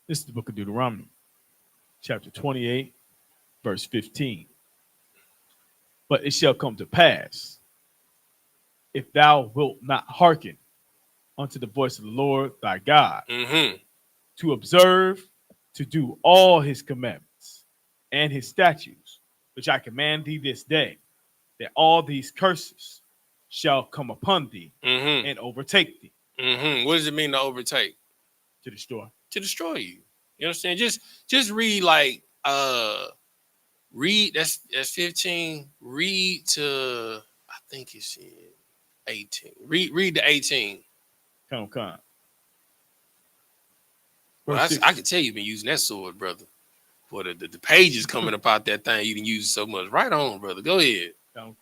This is the book of Deuteronomy, chapter 28, verse 15. But it shall come to pass, if thou wilt not hearken unto the voice of the Lord thy God, to observe, to do all his commandments and his statutes, which I command thee this day, that all these curses shall come upon thee and overtake thee. What does it mean to overtake? To destroy. To destroy you. You understand? Just read like read that's 15. Read to I think it's in 18. Read to 18. Come. Well, I can tell you've been using that sword, brother. For the pages coming up out that thing, you didn't use it so much. Right on, brother. Go ahead. Come.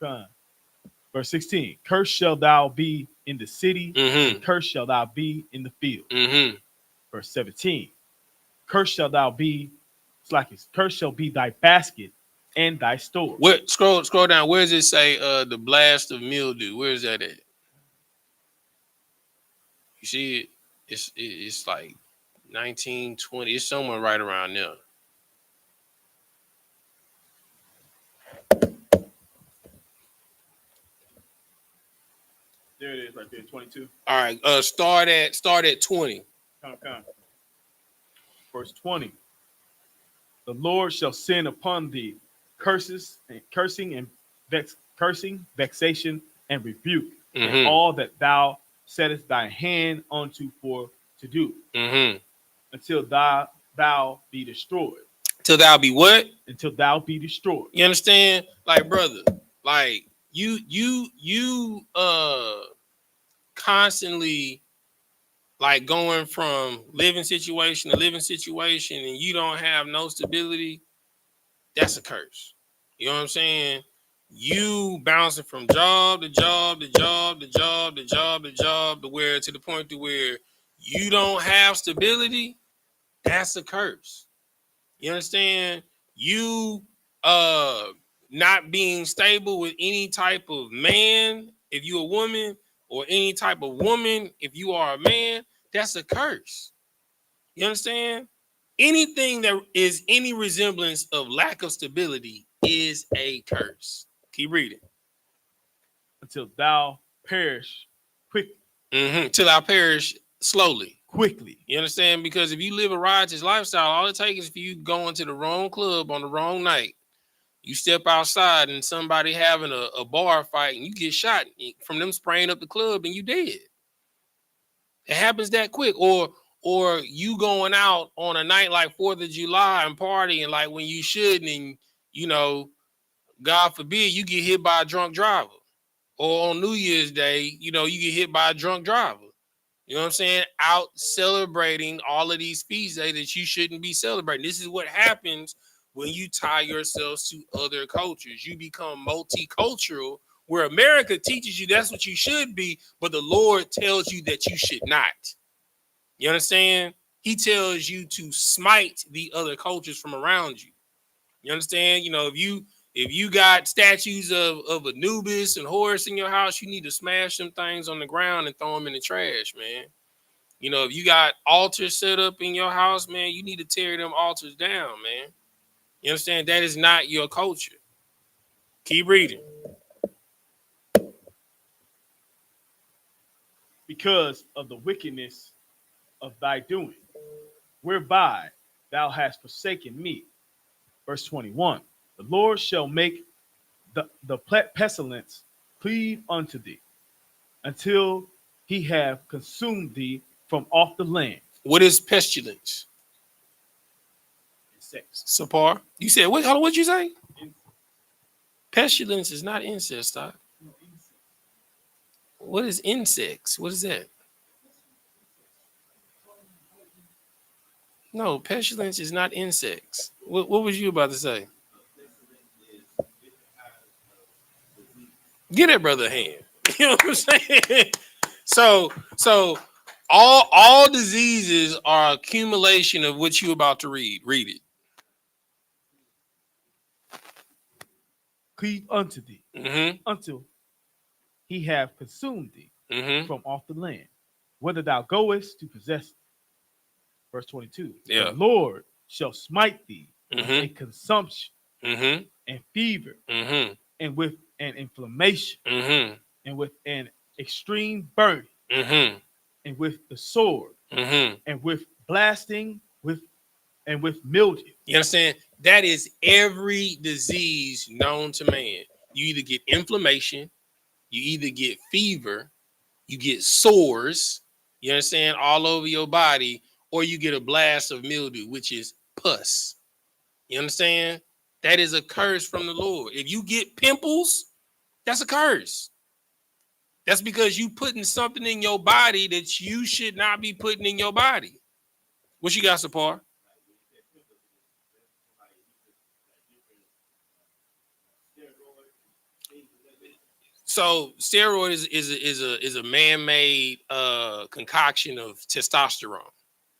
Verse 16. Cursed shall thou be in the city, and cursed shall thou be in the field. Verse 17. Cursed shall thou be, cursed shall be thy basket and thy store. What scroll down? Where does it say the blast of mildew? Where is that at? You see it? It's like 1920. It's somewhere right around there. There it is, right there, 22. All right. Start at 20. Come. Verse 20. The Lord shall send upon thee cursing, vexation, and rebuke, and all that thou settest thy hand unto for to do, until thou be destroyed. Till thou be what? Until thou be destroyed. You understand? Like, brother, like you constantly like going from living situation to living situation and you don't have no stability. That's a curse. You know what I'm saying? You bouncing from job to job to job to job to job to job to the point to where you don't have stability. That's a curse. You understand? You not being stable with any type of man if you're a woman, or any type of woman if you are a man, that's a curse. You understand? Anything that is any resemblance of lack of stability is a curse. Keep reading. Until thou perish quickly. Till thou perish slowly. Quickly. You understand? Because if you live a righteous lifestyle, all it takes is for you going to the wrong club on the wrong night. You step outside and somebody having a bar fight and you get shot from them spraying up the club and you dead. It happens that quick. Or you going out on a night like 4th of July and partying like when you shouldn't, and you know, God forbid you get hit by a drunk driver. Or on New Year's Day, you know, you get hit by a drunk driver. You know what I'm saying? Out celebrating all of these feast days that you shouldn't be celebrating. This is what happens when you tie yourselves to other cultures. You become multicultural, where America teaches you that's what you should be, but the Lord tells you that you should not. You understand? He tells you to smite the other cultures from around you. You understand? You know, if you got statues of Anubis and Horus in your house, you need to smash them things on the ground and throw them in the trash, man. You know, if you got altars set up in your house, man, you need to tear them altars down, man. You understand? That is not your culture. Keep reading. Because of the wickedness of thy doing, whereby thou hast forsaken me. Verse 21. The Lord shall make the pestilence cleave unto thee, until he have consumed thee from off the land. What is pestilence? Insects. Sapar. You said what? Hold on, what'd you say? Pestilence is not incest, Doc. What is insects? What is that? No, pestilence is not insects. What was you about to say? Get that brother a hand. You know what I'm saying? So all diseases are accumulation of what you about to read. Read it. Cleave unto thee, until he have consumed thee from off the land, whether thou goest to possess it. Verse 22. Yeah. The Lord shall smite thee with a consumption and fever and with an inflammation and with an extreme burning and with the sword and with blasting and with mildew. You understand? That is every disease known to man. You either get inflammation, you either get fever, you get sores, you understand, all over your body, or you get a blast of mildew, which is pus. You understand? That is a curse from the Lord. If you get pimples, that's a curse. That's because you putting something in your body that you should not be putting in your body. What you got, Sapar? So steroid is a man-made concoction of testosterone,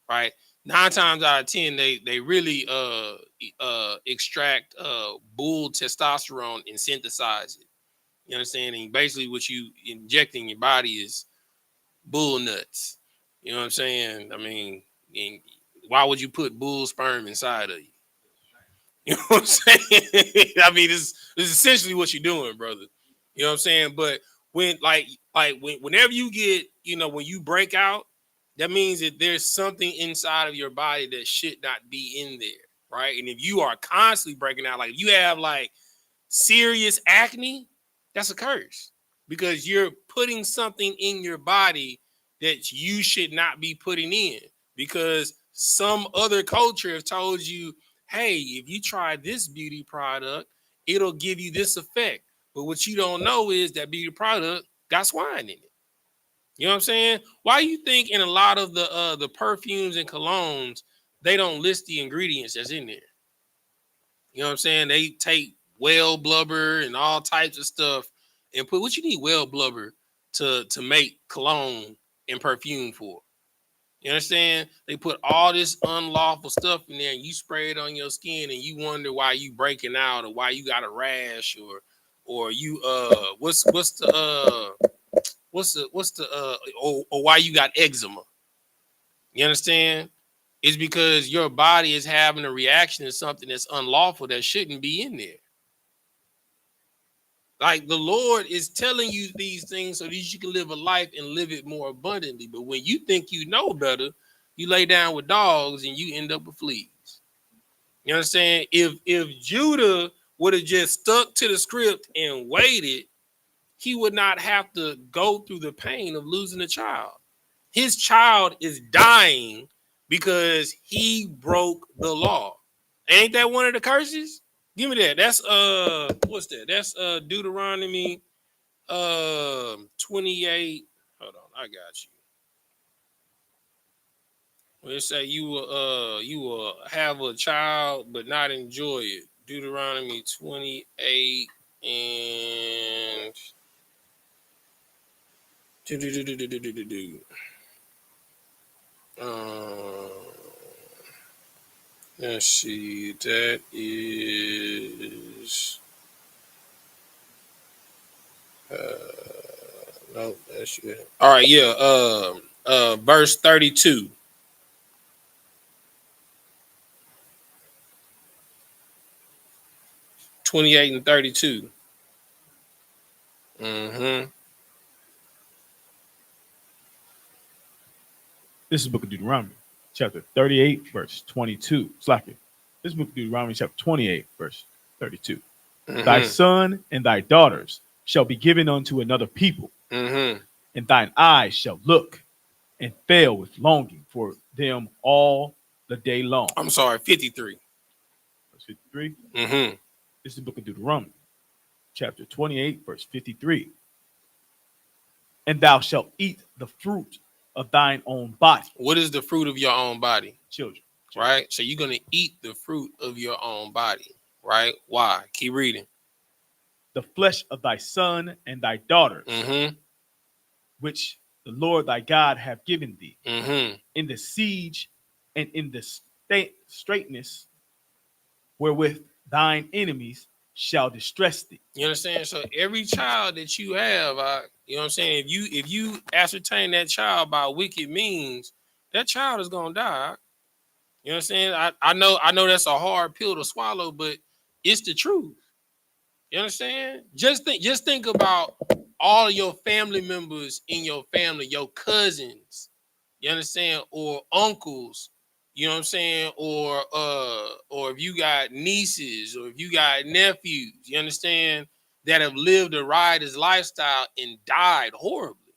right? 9 times out of 10, they really extract bull testosterone and synthesize it. You understand? And basically what you inject in your body is bull nuts. You know what I'm saying? I mean, why would you put bull sperm inside of you? You know what I'm saying? I mean, this is essentially what you're doing, brother. You know what I'm saying? But when whenever you get, when you break out, that means that there's something inside of your body that should not be in there, right? And if you are constantly breaking out, like if you have like serious acne, that's a curse because you're putting something in your body that you should not be putting in because some other culture have told you, hey, if you try this beauty product, it'll give you this effect. But what you don't know is that beauty product got swine in it. You know what I'm saying? Why you think in a lot of the perfumes and colognes, they don't list the ingredients that's in there? You know what I'm saying? They take whale blubber and all types of stuff and put what you need whale blubber to make cologne and perfume for. You understand? They put all this unlawful stuff in there and you spray it on your skin and you wonder why you breaking out or why you got a rash or you what's the or why you got eczema. You understand? It's because your body is having a reaction to something that's unlawful that shouldn't be in there. Like the Lord is telling you these things so that you can live a life and live it more abundantly. But when you think you know better, you lay down with dogs and you end up with fleas. You understand? If Judah would have just stuck to the script and waited, he would not have to go through the pain of losing a child. His child is dying because he broke the law. Ain't that one of the curses? Give me that. That's what's that? That's Deuteronomy 28. Hold on, I got you. Well, it say you will have a child but not enjoy it. Deuteronomy 28 and let's see. That is no, that's it. All right, yeah. Verse 32. 28 and 32. Mm-hmm. This is the book of Deuteronomy, chapter 38, verse 22. Slack it. This is the book of Deuteronomy, chapter 28, verse 32. Mm-hmm. Thy son and thy daughters shall be given unto another people, Mm-hmm. and thine eyes shall look and fail with longing for them all the day long. I'm sorry, 53. Verse 53. Mm-hmm. This is the book of Deuteronomy, chapter 28, verse 53. And thou shalt eat the fruit of thine own body. What is the fruit of your own body? Children. Right? So you're going to eat the fruit of your own body, right? Why? Keep reading. The flesh of thy son and thy daughters, Mm-hmm. which the Lord thy God hath given thee, Mm-hmm. in the siege and in the straightness wherewith thine enemies shall distress thee. You understand? So every child that you have, you know what I'm saying? If you ascertain that child by wicked means, that child is gonna die. You know what I'm saying? I know that's a hard pill to swallow, but it's the truth. You understand? Just think about all of your family members in your family, your cousins, you understand, or uncles, you know what I'm saying, or if you got nieces or if you got nephews, you understand, that have lived a riotous lifestyle and died horribly.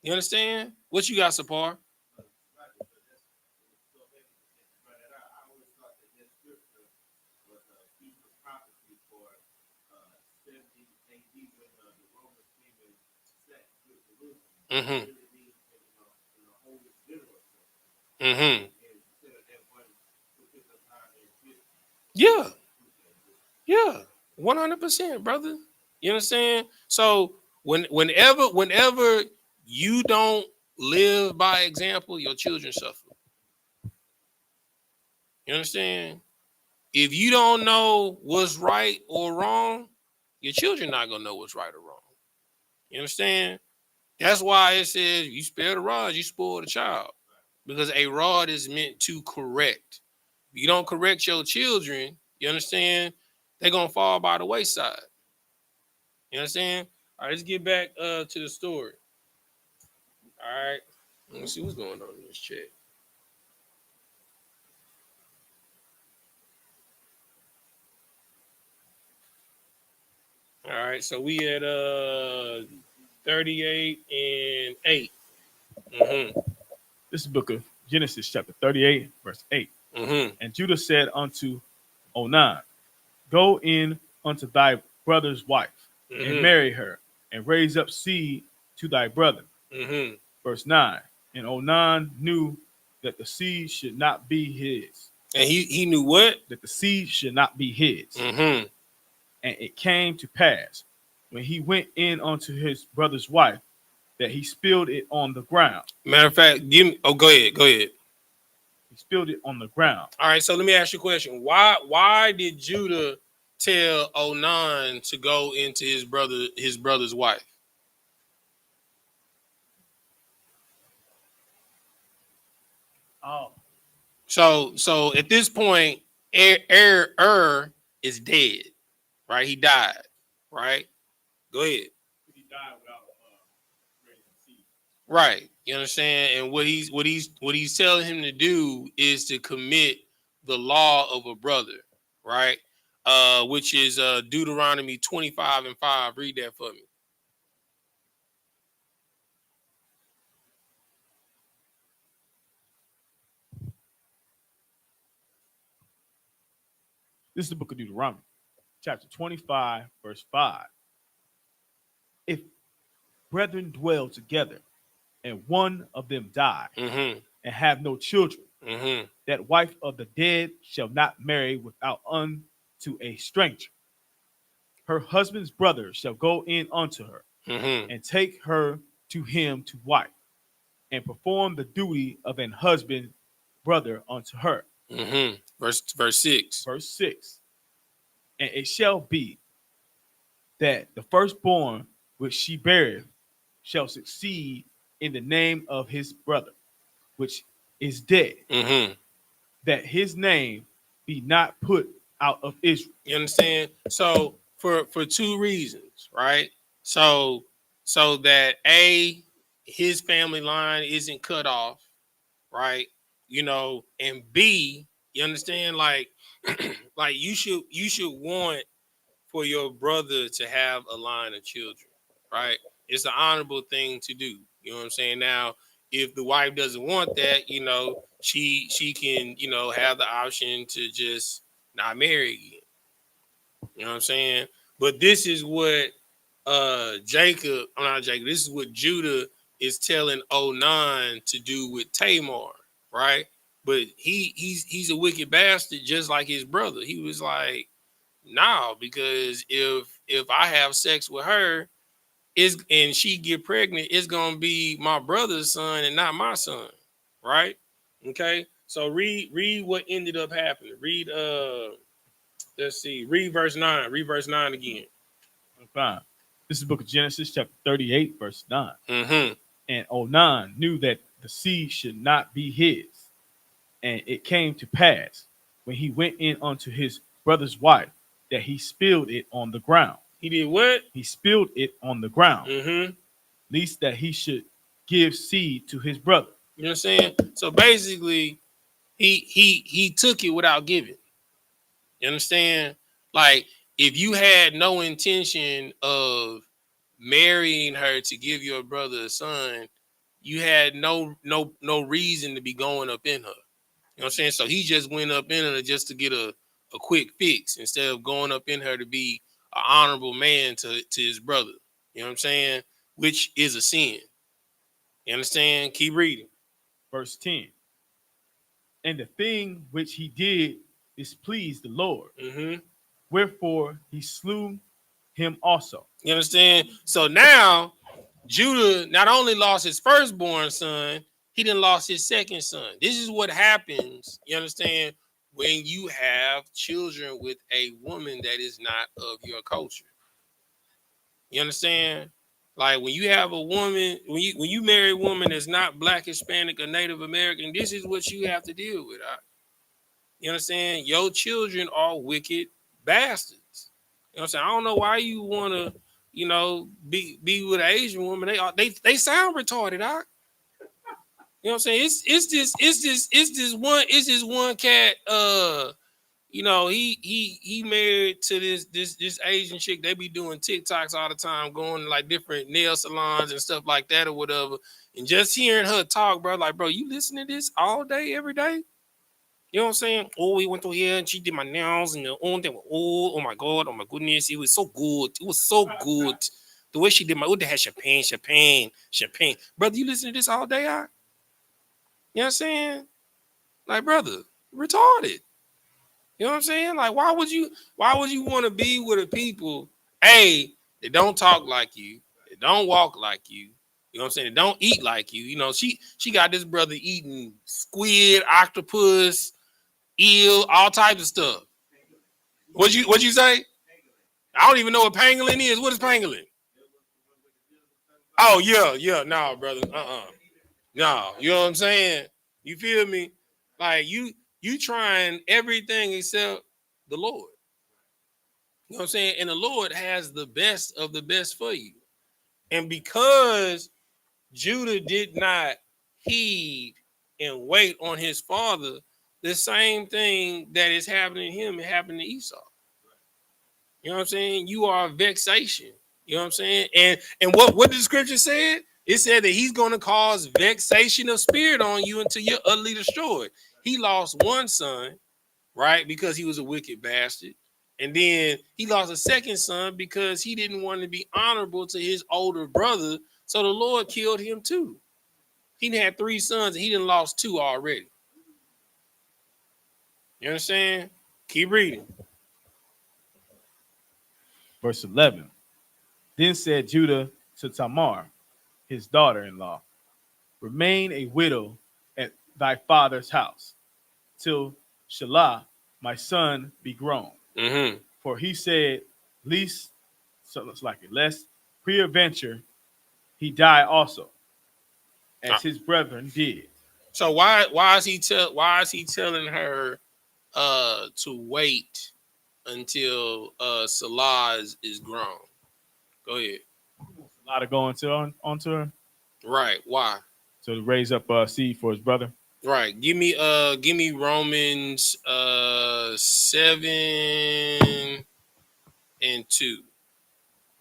You understand? What you got, Sapar? Mm-hmm. Mm-hmm. Yeah. Yeah. 100%, brother. You understand? So whenever you don't live by example, your children suffer. You understand? If you don't know what's right or wrong, your children not gonna know what's right or wrong. You understand? That's why it says you spare the rod, you spoil the child. Because a rod is meant to correct. If you don't correct your children, you understand, they're gonna fall by the wayside. You understand? All right, let's get back to the story. All right. Let's see what's going on in this chat. All right, so we at 38 and 8. Mm-hmm. This is the book of Genesis, chapter 38, verse 8. Mm-hmm. And Judah said unto Onan, go in unto thy brother's wife, and marry her, and raise up seed to thy brother. Mm-hmm. Verse 9. And Onan knew that the seed should not be his. And he knew what? That the seed should not be his. Mm-hmm. And it came to pass, when he went in unto his brother's wife, that he spilled it on the ground. Matter of fact, give me. Oh, go ahead. Go ahead. He spilled it on the ground. All right. So let me ask you a question. Why did Judah tell Onan to go into his brother's wife? Oh. So at this point, is dead, right? He died, right? Go ahead. He died without raising seed. Right. You understand? And what he's telling him to do is to commit the law of a brother, right? Which is Deuteronomy 25 and 5. Read that for me. This is the book of Deuteronomy, chapter 25, verse 5. If brethren dwell together, and one of them die, Mm-hmm. and have no children, Mm-hmm. that wife of the dead shall not marry without unto a stranger. Her husband's brother shall go in unto her, Mm-hmm. and take her to him to wife, and perform the duty of an husband brother unto her. Mm-hmm. Verse 6. Verse 6. And it shall be that the firstborn which she beareth shall succeed in the name of his brother, which is dead, Mm-hmm. that his name be not put out of Israel. You understand? So for two reasons, right? So that his family line isn't cut off, right? You know, and B, you understand, like like you should want for your brother to have a line of children, right? It's an honorable thing to do. You know what I'm saying? Now, if the wife doesn't want that, you know, she can, you know, have the option to just not marry again. You know what I'm saying? But this is what this is what Judah is telling Onan to do with Tamar, right? But he's a wicked bastard just like his brother. He was like, no, because if I have sex with her and she get pregnant, it's gonna be my brother's son and not my son, right? Okay. So read what ended up happening. Read let's see, read verse 9. Read verse 9 again. Fine. This is the book of Genesis, chapter 38, verse 9. Mm-hmm. And Onan knew that the seed should not be his. And it came to pass, when he went in unto his brother's wife, that he spilled it on the ground. He did what? He spilled it on the ground, Mm-hmm. lest that he should give seed to his brother. You know what I'm saying? So basically, he took it without giving. You understand? Like, if you had no intention of marrying her to give your brother a son, you had no reason to be going up in her. You know what I'm saying? So he just went up in her just to get a quick fix instead of going up in her to be an honorable man to his brother. You know what I'm saying? which is a sin. You understand? Keep reading. Verse 10. And the thing which he did displeased the Lord. Mm-hmm. Wherefore he slew him also. You understand? So now Judah not only lost his firstborn son, he done lost his second son. This is what happens, you understand, when you have children with a woman that is not of your culture. You understand? Like when you have a woman, when you marry a woman that's not Black, Hispanic, or Native American, this is what you have to deal with. You understand? Your children are wicked bastards. You know what I'm saying? I don't know why you want to, be with an Asian woman. They sound retarded, Doc. You know what I'm saying? It's this one cat. He married to this Asian chick. They be doing TikToks all the time, going to like different nail salons and stuff like that or whatever. And just hearing her talk, bro, like, bro, you listen to this all day, every day? You know what I'm saying? Oh, we went to here and she did my nails and oh my God, oh my goodness, it was so good. It was so good. The way she did they had champagne. Brother, you listen to this all day, You know what I'm saying? Like, brother, retarded. You know what I'm saying? Like, why would you want to be with a people, they don't talk like you, they don't walk like you. You know what I'm saying? They don't eat like you. You know, she got this brother eating squid, octopus, eel, all types of stuff. What'd you say? I don't even know what pangolin is. What is pangolin? Oh yeah, no, brother. No, you know what I'm saying? You feel me? Like you trying everything except the Lord. You know what I'm saying? And the Lord has the best of the best for you. And because Judah did not heed and wait on his father, the same thing that is happening to him, it happened to Esau. You know what I'm saying? You are a vexation. You know what I'm saying? And what the scripture said? It said that he's going to cause vexation of spirit on you until you're utterly destroyed. He lost one son, right? Because he was a wicked bastard. And then he lost a second son because he didn't want to be honorable to his older brother. So the Lord killed him too. He had 3 sons and he done lost 2 already. You understand? Keep reading. Verse 11. Then said Judah to Tamar, his daughter-in-law, remain a widow at thy father's house till Shalom, my son, be grown. Mm-hmm. For he said, lest peradventure he die also, as his brethren did. So why is he telling her to wait until Salah is grown? Go ahead. A lot of going onto her. Right. Why? So to raise up seed for his brother. Right. Give me Romans 7:2.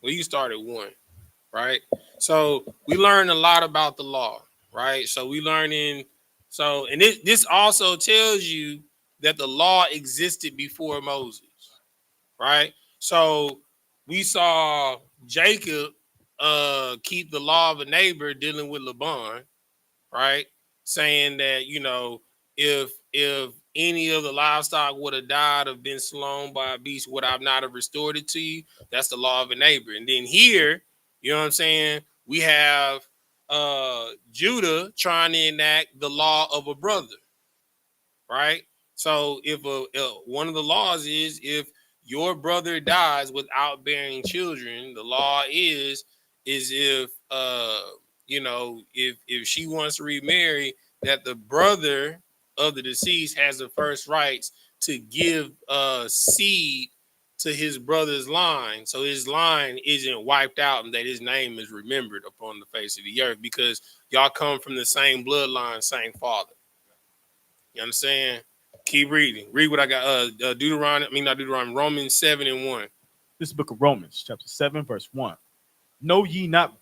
Well, you start at 1, right? So we learn a lot about the law, right? So we learning. So and this also tells you that the law existed before Moses, right? So we saw Jacob keep the law of a neighbor dealing with Laban, right? Saying that, if any of the livestock would have died or been slain by a beast, would I not have restored it to you? That's the law of a neighbor. And then here, you know what I'm saying? We have Judah trying to enact the law of a brother, right? So if one of the laws is if your brother dies without bearing children, the law is if if she wants to remarry, that the brother of the deceased has the first rights to give seed to his brother's line, so his line isn't wiped out and that his name is remembered upon the face of the earth, because y'all come from the same bloodline, same father. You understand? Keep reading. Read what I got. Romans 7:1. This book of Romans, chapter 7, verse 1. Know ye not,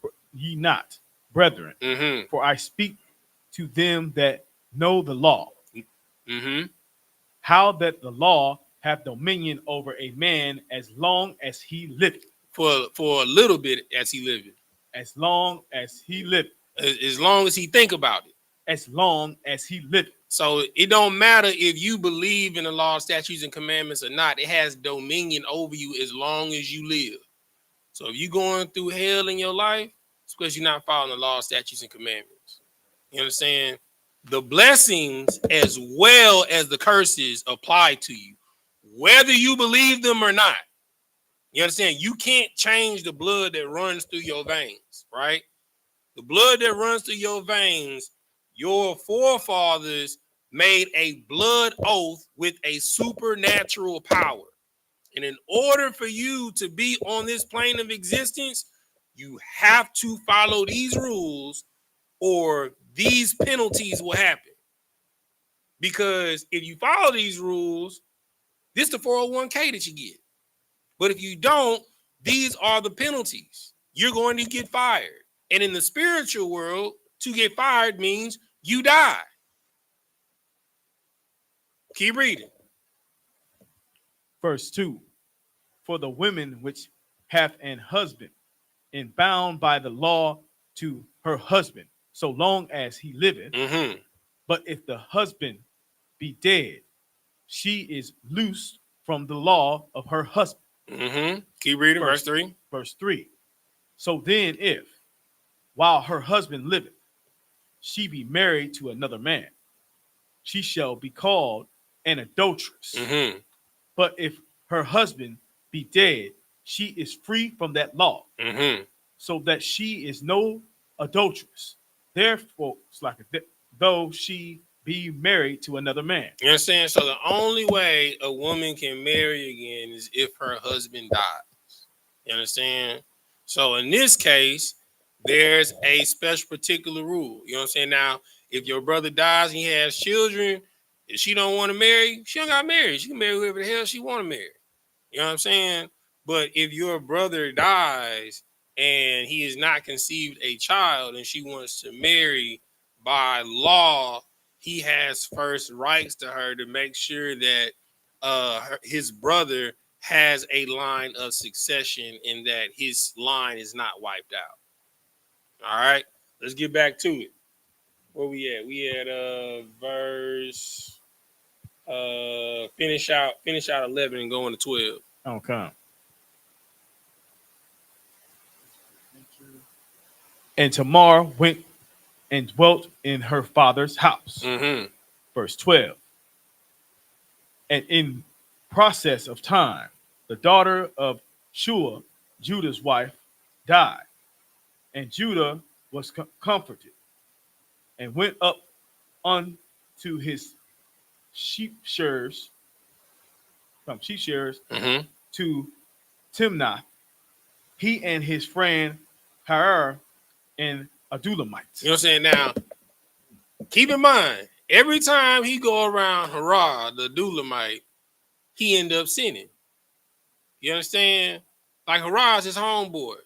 brethren, Mm-hmm. for I speak to them that know the law, Mm-hmm. how that the law hath dominion over a man as long as he liveth. For a little bit as he liveth. as long as he liveth. As long as he think about it. As long as he liveth. So it don't matter if you believe in the law, statutes, and commandments or not. It has dominion over you as long as you live. So if you're going through hell in your life, it's because you're not following the law, statutes, and commandments. You understand? The blessings as well as the curses apply to you, whether you believe them or not. You understand? You can't change the blood that runs through your veins, right? The blood that runs through your veins, your forefathers made a blood oath with a supernatural power. And in order for you to be on this plane of existence, you have to follow these rules or these penalties will happen. Because if you follow these rules, this is the 401k that you get. But if you don't, these are the penalties. You're going to get fired. And in the spiritual world, to get fired means you die. Keep reading. Verse 2. For the women which have an husband and bound by the law to her husband, so long as he liveth. Mm-hmm. But if the husband be dead, she is loosed from the law of her husband. Mm-hmm. Keep reading. Verse 3. Verse 3. So then if, while her husband liveth, she be married to another man, she shall be called an adulteress. Mm-hmm. But if her husband be dead, she is free from that law, Mm-hmm. so that she is no adulteress. Therefore, it's like though she be married to another man. You understand? So the only way a woman can marry again is if her husband dies. You understand? So in this case, there's a special particular rule. You know what I'm saying? Now, if your brother dies and he has children, if she don't want to marry, she don't got married. She can marry whoever the hell she want to marry. You know what I'm saying? But if your brother dies and he has not conceived a child and she wants to marry by law, he has first rights to her to make sure that his brother has a line of succession and that his line is not wiped out. All right, let's get back to it. Where we at? We at verse finish out 11 and go into 12. Okay. And Tamar went and dwelt in her father's house. Mm-hmm. Verse 12. And in process of time, the daughter of Shua, Judah's wife, died. And Judah was comforted and went up unto his sheep shearers, Mm-hmm. to Timnath, he and his friend Harar and Adulamites. You know what I'm saying? Now, keep in mind, every time he go around Harar, the Adulamite, he end up sinning. You understand? Like Harar is his homeboy.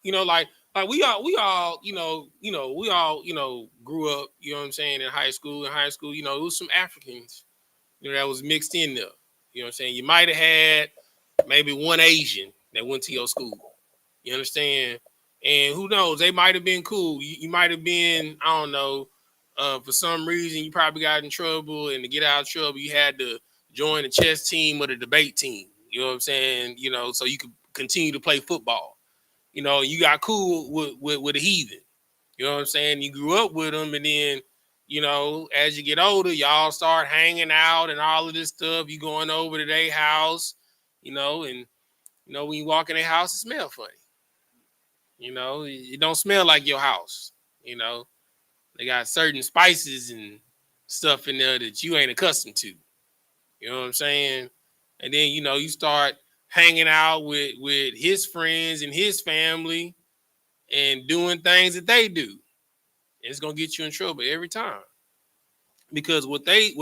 You know, like we all, we all grew up, you know what I'm saying, in high school. In high school, it was some Africans, that was mixed in there. You know what I'm saying? You might have had maybe one Asian that went to your school. You understand? And who knows? They might have been cool. You might have been, I don't know, for some reason you probably got in trouble, and to get out of trouble, you had to join the chess team or the debate team. You know what I'm saying? So you could continue to play football. You got cool with a heathen. You know what I'm saying? You grew up with them, and then, as you get older, y'all start hanging out and all of this stuff. You going over to their house, and when you walk in their house, it smells funny. It don't smell like your house. They got certain spices and stuff in there that you ain't accustomed to. You know what I'm saying? And then, you start hanging out with his friends and his family and doing things that they do. It's going to get you in trouble every time. Because what they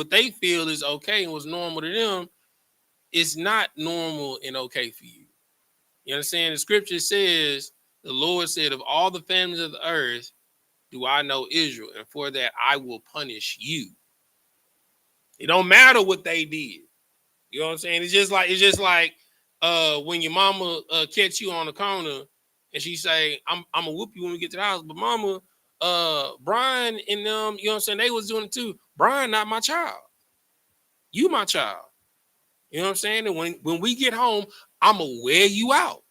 feel is okay and what's normal to them is not normal and okay for you. You understand? The scripture says, the Lord said, of all the families of the earth, do I know Israel, and for that I will punish you. It don't matter what they did. You know what I'm saying? It's just like when your mama catch you on the corner and she say, I'm gonna whoop you when we get to the house. But mama, Brian and them, you know what I'm saying, they was doing it too. Brian, not my child. You my child. You know what I'm saying? And when we get home, I'm gonna wear you out.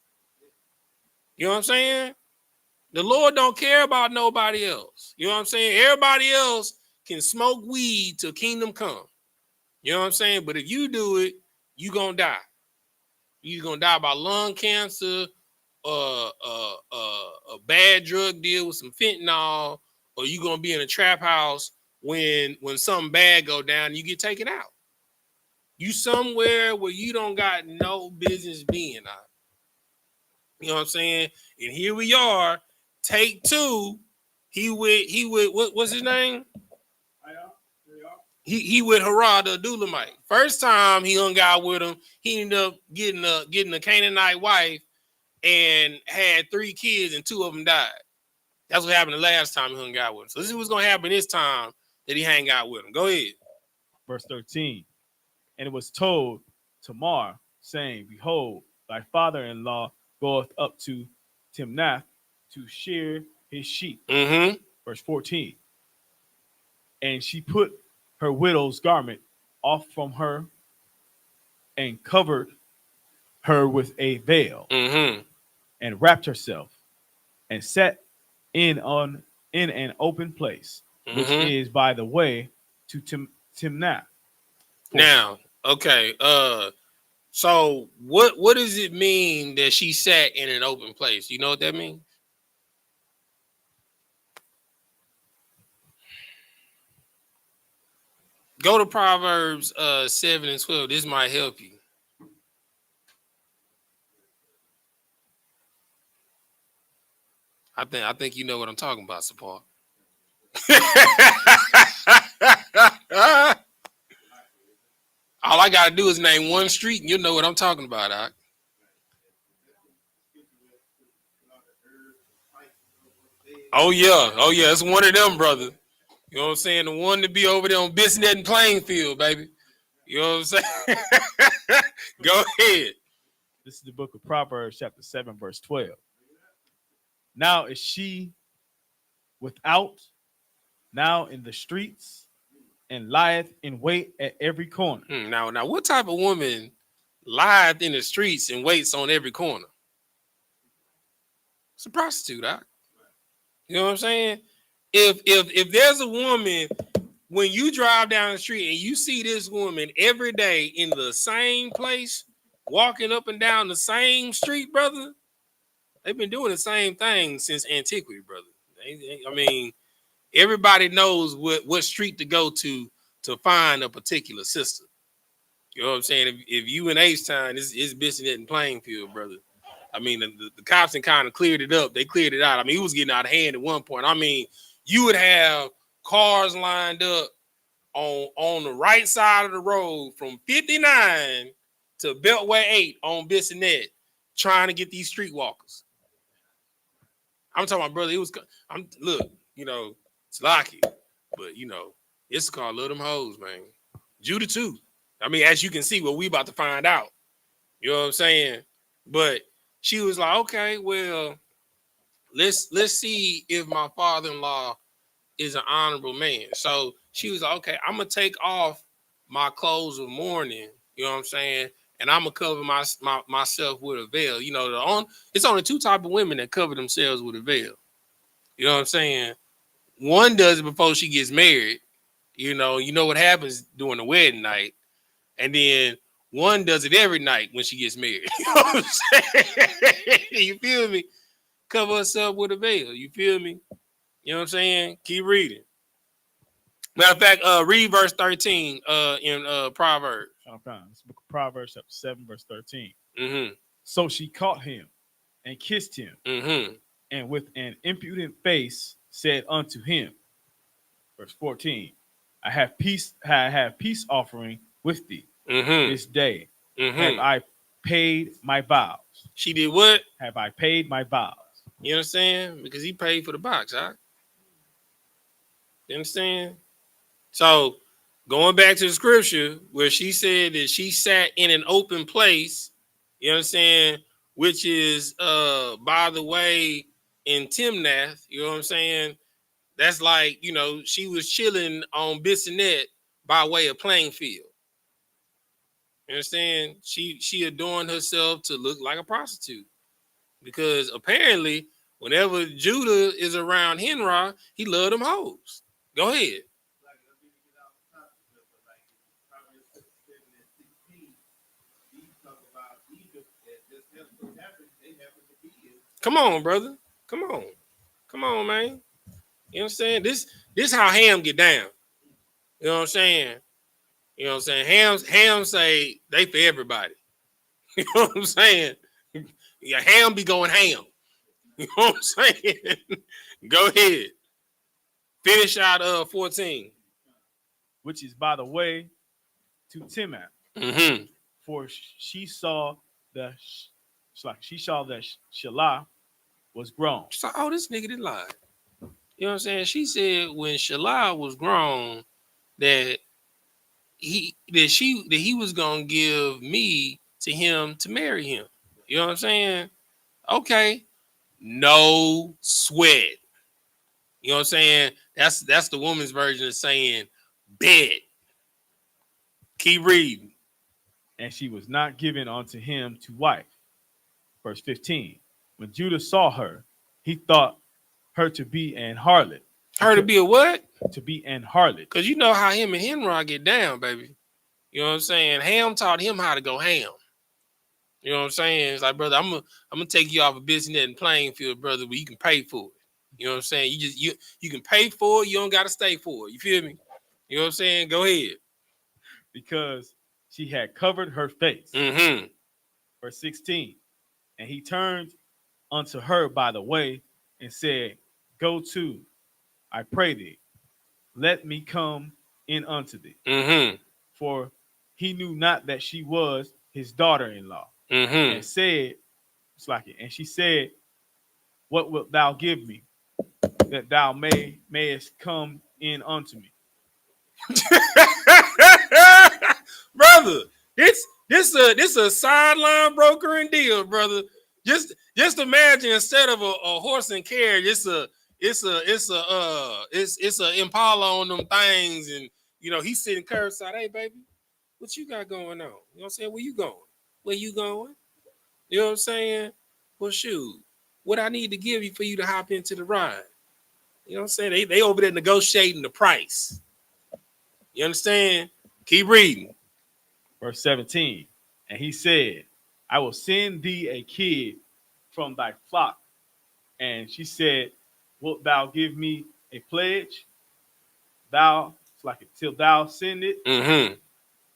You know what I'm saying? The Lord don't care about nobody else. You know what I'm saying? Everybody else can smoke weed till kingdom come. You know what I'm saying? But if you do it, you gonna die. You're gonna die by lung cancer, a bad drug deal with some fentanyl, or you gonna be in a trap house when something bad go down and you get taken out. You somewhere where you don't got no business being out. You know what I'm saying? And here we are, take two. He with what's his name? He with Harad the Adulamite. First time he hung out with him, he ended up getting a Canaanite wife and had 3 kids, and 2 of them died. That's what happened the last time he hung out with him. So this is what's gonna happen this time that he hang out with him. Go ahead. Verse 13. And it was told Tamar, saying, Behold, thy father-in-law goeth up to Timnath to shear his sheep. Mm-hmm. Verse 14. And she put her widow's garment off from her and covered her with a veil, Mm-hmm. and wrapped herself and sat in an open place, which is by the way to Timnath. Now, okay. So what does it mean that she sat in an open place? You know what that means? Go to Proverbs 7 and 12. This might help you. I think you know what I'm talking about, support. All I gotta do is name one street and you'll know what I'm talking about, Doc. Oh yeah, it's one of them, brother. You know what I'm saying? The one to be over there on Bissonnette and Plainfield, baby. You know what I'm saying? Go ahead. This is the book of Proverbs, chapter 7, verse 12. Now is she without, now in the streets, and lieth in wait at every corner. Now, what type of woman lieth in the streets and waits on every corner? It's a prostitute, Doc. You know what I'm saying? If there's a woman, when you drive down the street and you see this woman every day in the same place, walking up and down the same street, brother, they've been doing the same thing since antiquity, brother. I mean, everybody knows what street to go to find a particular sister. You know what I'm saying? If you in H-Town, it's Bissonnette and Plainfield, brother. I mean, the cops kind of cleared it up. They cleared it out. I mean, it was getting out of hand at one point. I mean, you would have cars lined up on the right side of the road from 59 to Beltway 8 on Bissonnette trying to get these streetwalkers. I'm talking about, brother, look, you know, it's lucky, but, you know, it's called Love Them Hoes, man. Judah too. I mean, as you can see, what we about to find out. You know what I'm saying? But she was like, okay, well, let's see if my father-in-law is an honorable man. So she was like, okay, I'm gonna take off my clothes of mourning. You know what I'm saying? And I'm gonna cover myself with a veil. You know, it's only 2 types of women that cover themselves with a veil. You know what I'm saying? One does it before she gets married. You know what happens during the wedding night. And then one does it every night when she gets married. You know what I'm saying? You feel me? Cover herself with a veil. You feel me? You know what I'm saying? Keep reading. Matter of fact, read verse 13 in Proverbs. Okay. It's the book of Proverbs, chapter 7, verse 13. Mm-hmm. So she caught him and kissed him, and with an impudent face said unto him, verse 14, I have peace offering with thee this day. Have I paid my vows? She did what? Have I paid my vows? You understand? Because he paid for the box, huh? You understand? So going back to the scripture where she said that she sat in an open place, you understand, which is by the way in Timnath, you know what I'm saying? That's like, you know, she was chilling on Bissonnet by way of Plainfield. You understand? She adorned herself to look like a prostitute because apparently whenever Judah is around Henry, he loved them hoes. Go ahead. Come on, brother. Come on. Come on, man. You know what I'm saying? This how Ham get down. You know what I'm saying? You know what I'm saying? Ham say they for everybody. You know what I'm saying? Yeah, Ham be going ham. You know what I'm saying? Go ahead. Finish out 14. which is by the way to Timnath. Mm-hmm. For she saw the Shalah was grown. So, oh, this nigga did lie. You know what I'm saying? She said when Shalal was grown that he was gonna give me to him to marry him. You know what I'm saying? Okay, no sweat. You know what I'm saying? That's the woman's version of saying bet. Keep reading. And she was not given unto him to wife. Verse 15. When Judah saw her, he thought her to be an harlot. Her to be a what? To be an harlot. Because you know how him and Henry get down, baby. You know what I'm saying? Ham taught him how to go ham. You know what I'm saying? It's like, brother, I'm gonna take you off a business and Plainfield, brother, but you can pay for it. You know what I'm saying? You can pay for it, you don't gotta stay for it. You feel me? You know what I'm saying? Go ahead. Because she had covered her face. Mm-hmm. Verse 16. And he turned unto her by the way and said, Go to, I pray thee, let me come in unto thee. Mm-hmm. For he knew not that she was his daughter-in-law. Mm-hmm. And said, it's like it. And she said, What wilt thou give me, that thou mayest come in unto me? Brother, this a sideline brokering deal, brother. Just imagine instead of a horse and carriage, it's a Impala on them things, and you know he's sitting curbside. Hey, baby, what you got going on? You know what I'm saying? Where you going? Where you going? You know what I'm saying? Well, shoot, what I need to give you for you to hop into the ride? You know what I'm saying? They over there negotiating the price. You understand? Keep reading. Verse 17. And he said, I will send thee a kid from thy flock. And she said, Wilt thou give me a pledge? Thou, it's like it, till thou send it. Mm-hmm.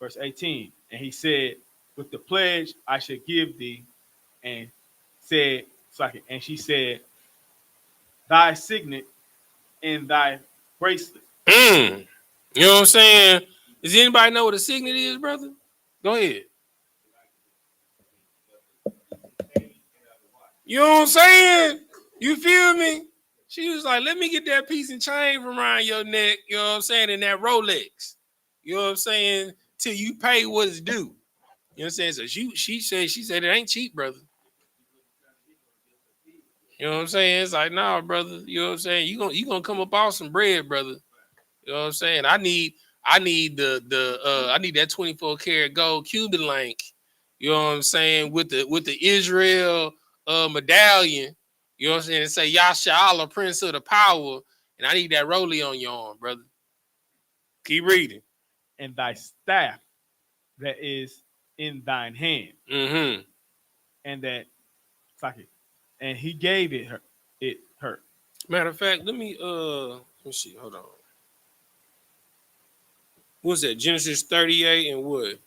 Verse 18. And he said, With the pledge I shall give thee. And said, it's like it, and she said, Thy signet and thy bracelet. You know what I'm saying? Does anybody know what a signet is, brother? Go ahead. You know what I'm saying? You feel me? She was like, let me get that piece and chain from around your neck, you know what I'm saying, and that Rolex. You know what I'm saying? Till you pay what it's due. You know what I'm saying? So she said it ain't cheap, brother. You know what I'm saying? It's like, nah, brother. You know what I'm saying? You gonna come up off some bread, brother. You know what I'm saying? I need that 24 karat gold Cuban link. You know what I'm saying? With the Israel medallion. You know what I'm saying? It say Yasha, Prince of the Power, and I need that rollie on your arm, brother. Keep reading. And thy staff that is in thine hand. Mm-hmm. And that, it's like it, and he gave it her. Matter of fact, let me see. Hold on. What's that? Genesis 38 and what?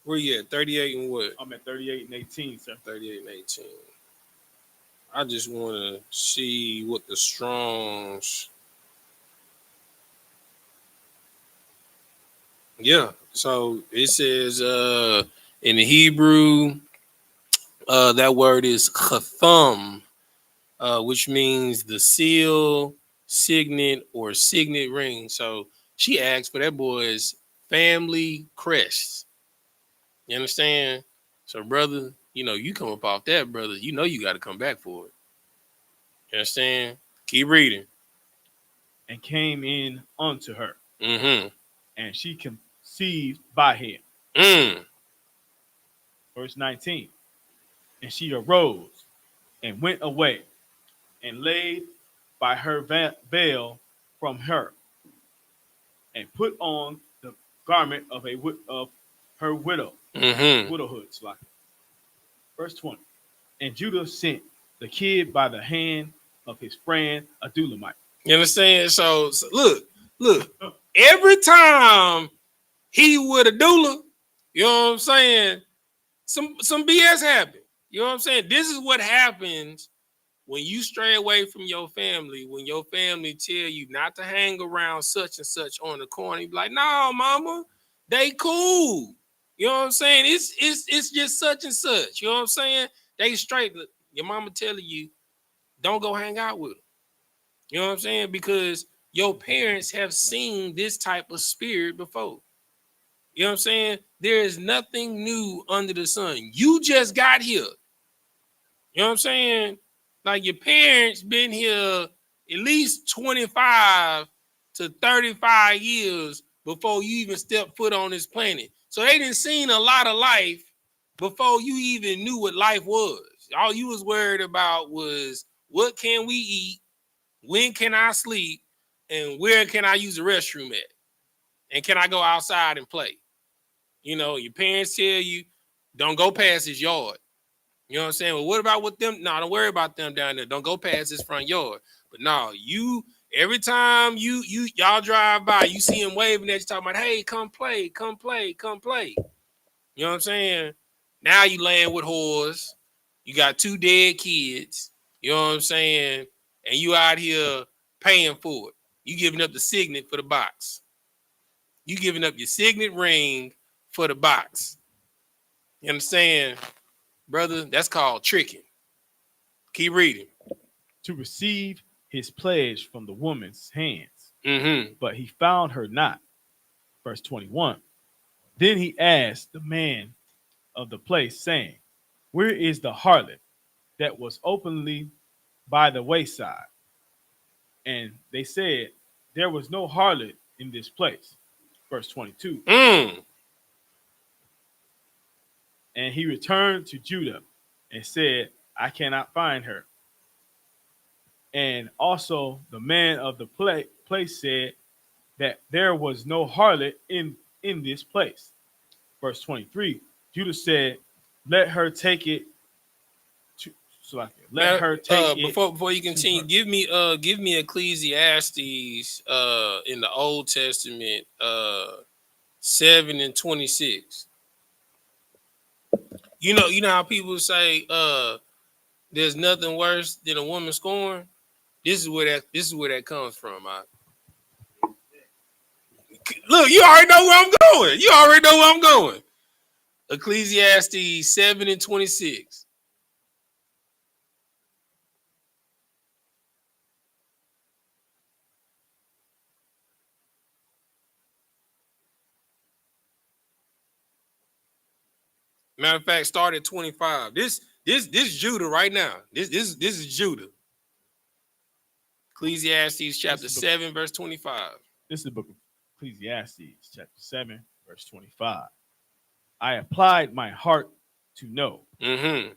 Where you at? 38 and what? I'm at 38 and 18, sir. 38 and 18. I just want to see what the Strongs. Yeah. So it says in the Hebrew, that word is chatham, which means the seal, signet, or signet ring. So she asked for that boy's family crest. You understand? So, brother, you know, you come up off that, brother, you know you got to come back for it. You understand? Keep reading. And came in unto her, Mm-hmm. and she conceived by him. Mm. Verse 19. And she arose and went away and laid by her veil from her, and put on the garment of her Mm-hmm. widowhood. Verse 20. And Judah sent the kid by the hand of his friend Adulamite. You understand? So look. Every time he with a doula, you know what I'm saying? Some BS happened. You know what I'm saying? This is what happens when you stray away from your family, when your family tell you not to hang around such and such on the corner. You be like, no, mama, they cool. You know what I'm saying? It's just such and such. You know what I'm saying? They straight. Your mama telling you, don't go hang out with them. You know what I'm saying? Because your parents have seen this type of spirit before. You know what I'm saying? There is nothing new under the sun. You just got here. You know what I'm saying? Like your parents been here at least 25 to 35 years before you even stepped foot on this planet. So they didn't seen a lot of life before you even knew what life was. All you was worried about was what can we eat, when can I sleep, and where can I use the restroom at? And can I go outside and play? You know, your parents tell you, don't go past his yard. You know what I'm saying? Well, what about with them? No, don't worry about them down there. Don't go past his front yard. But no, you every time y'all drive by, you see him waving at you, talking about, hey, come play, come play, come play. You know what I'm saying? Now you laying with whores. You got 2 dead kids. You know what I'm saying? And you out here paying for it. You giving up the signet for the box. You giving up your signet ring for the box. You understand, brother? That's called tricking. Keep reading. To receive his pledge from the woman's hands. Mm-hmm. But he found her not. Verse 21. Then he asked the man of the place, saying, where is the harlot that was openly by the wayside? And they said, there was no harlot in this place. Verse 22. Mm. And he returned to Judah and said, I cannot find her. And also the man of the place said that there was no harlot in this place. Verse 23. Judah said, let her take it to let her take it. Before you continue, give me Ecclesiastes in the Old Testament 7 and 26. You know how people say there's nothing worse than a woman scorned? This is where that comes from. Look, you already know where I'm going. You already know where I'm going. Ecclesiastes 7 and 26. Matter of fact, start at 25. This Judah right now. This is Judah. Ecclesiastes chapter 7, verse 25. This is the book of Ecclesiastes, chapter 7, verse 25. I applied my heart to know, Mm-hmm.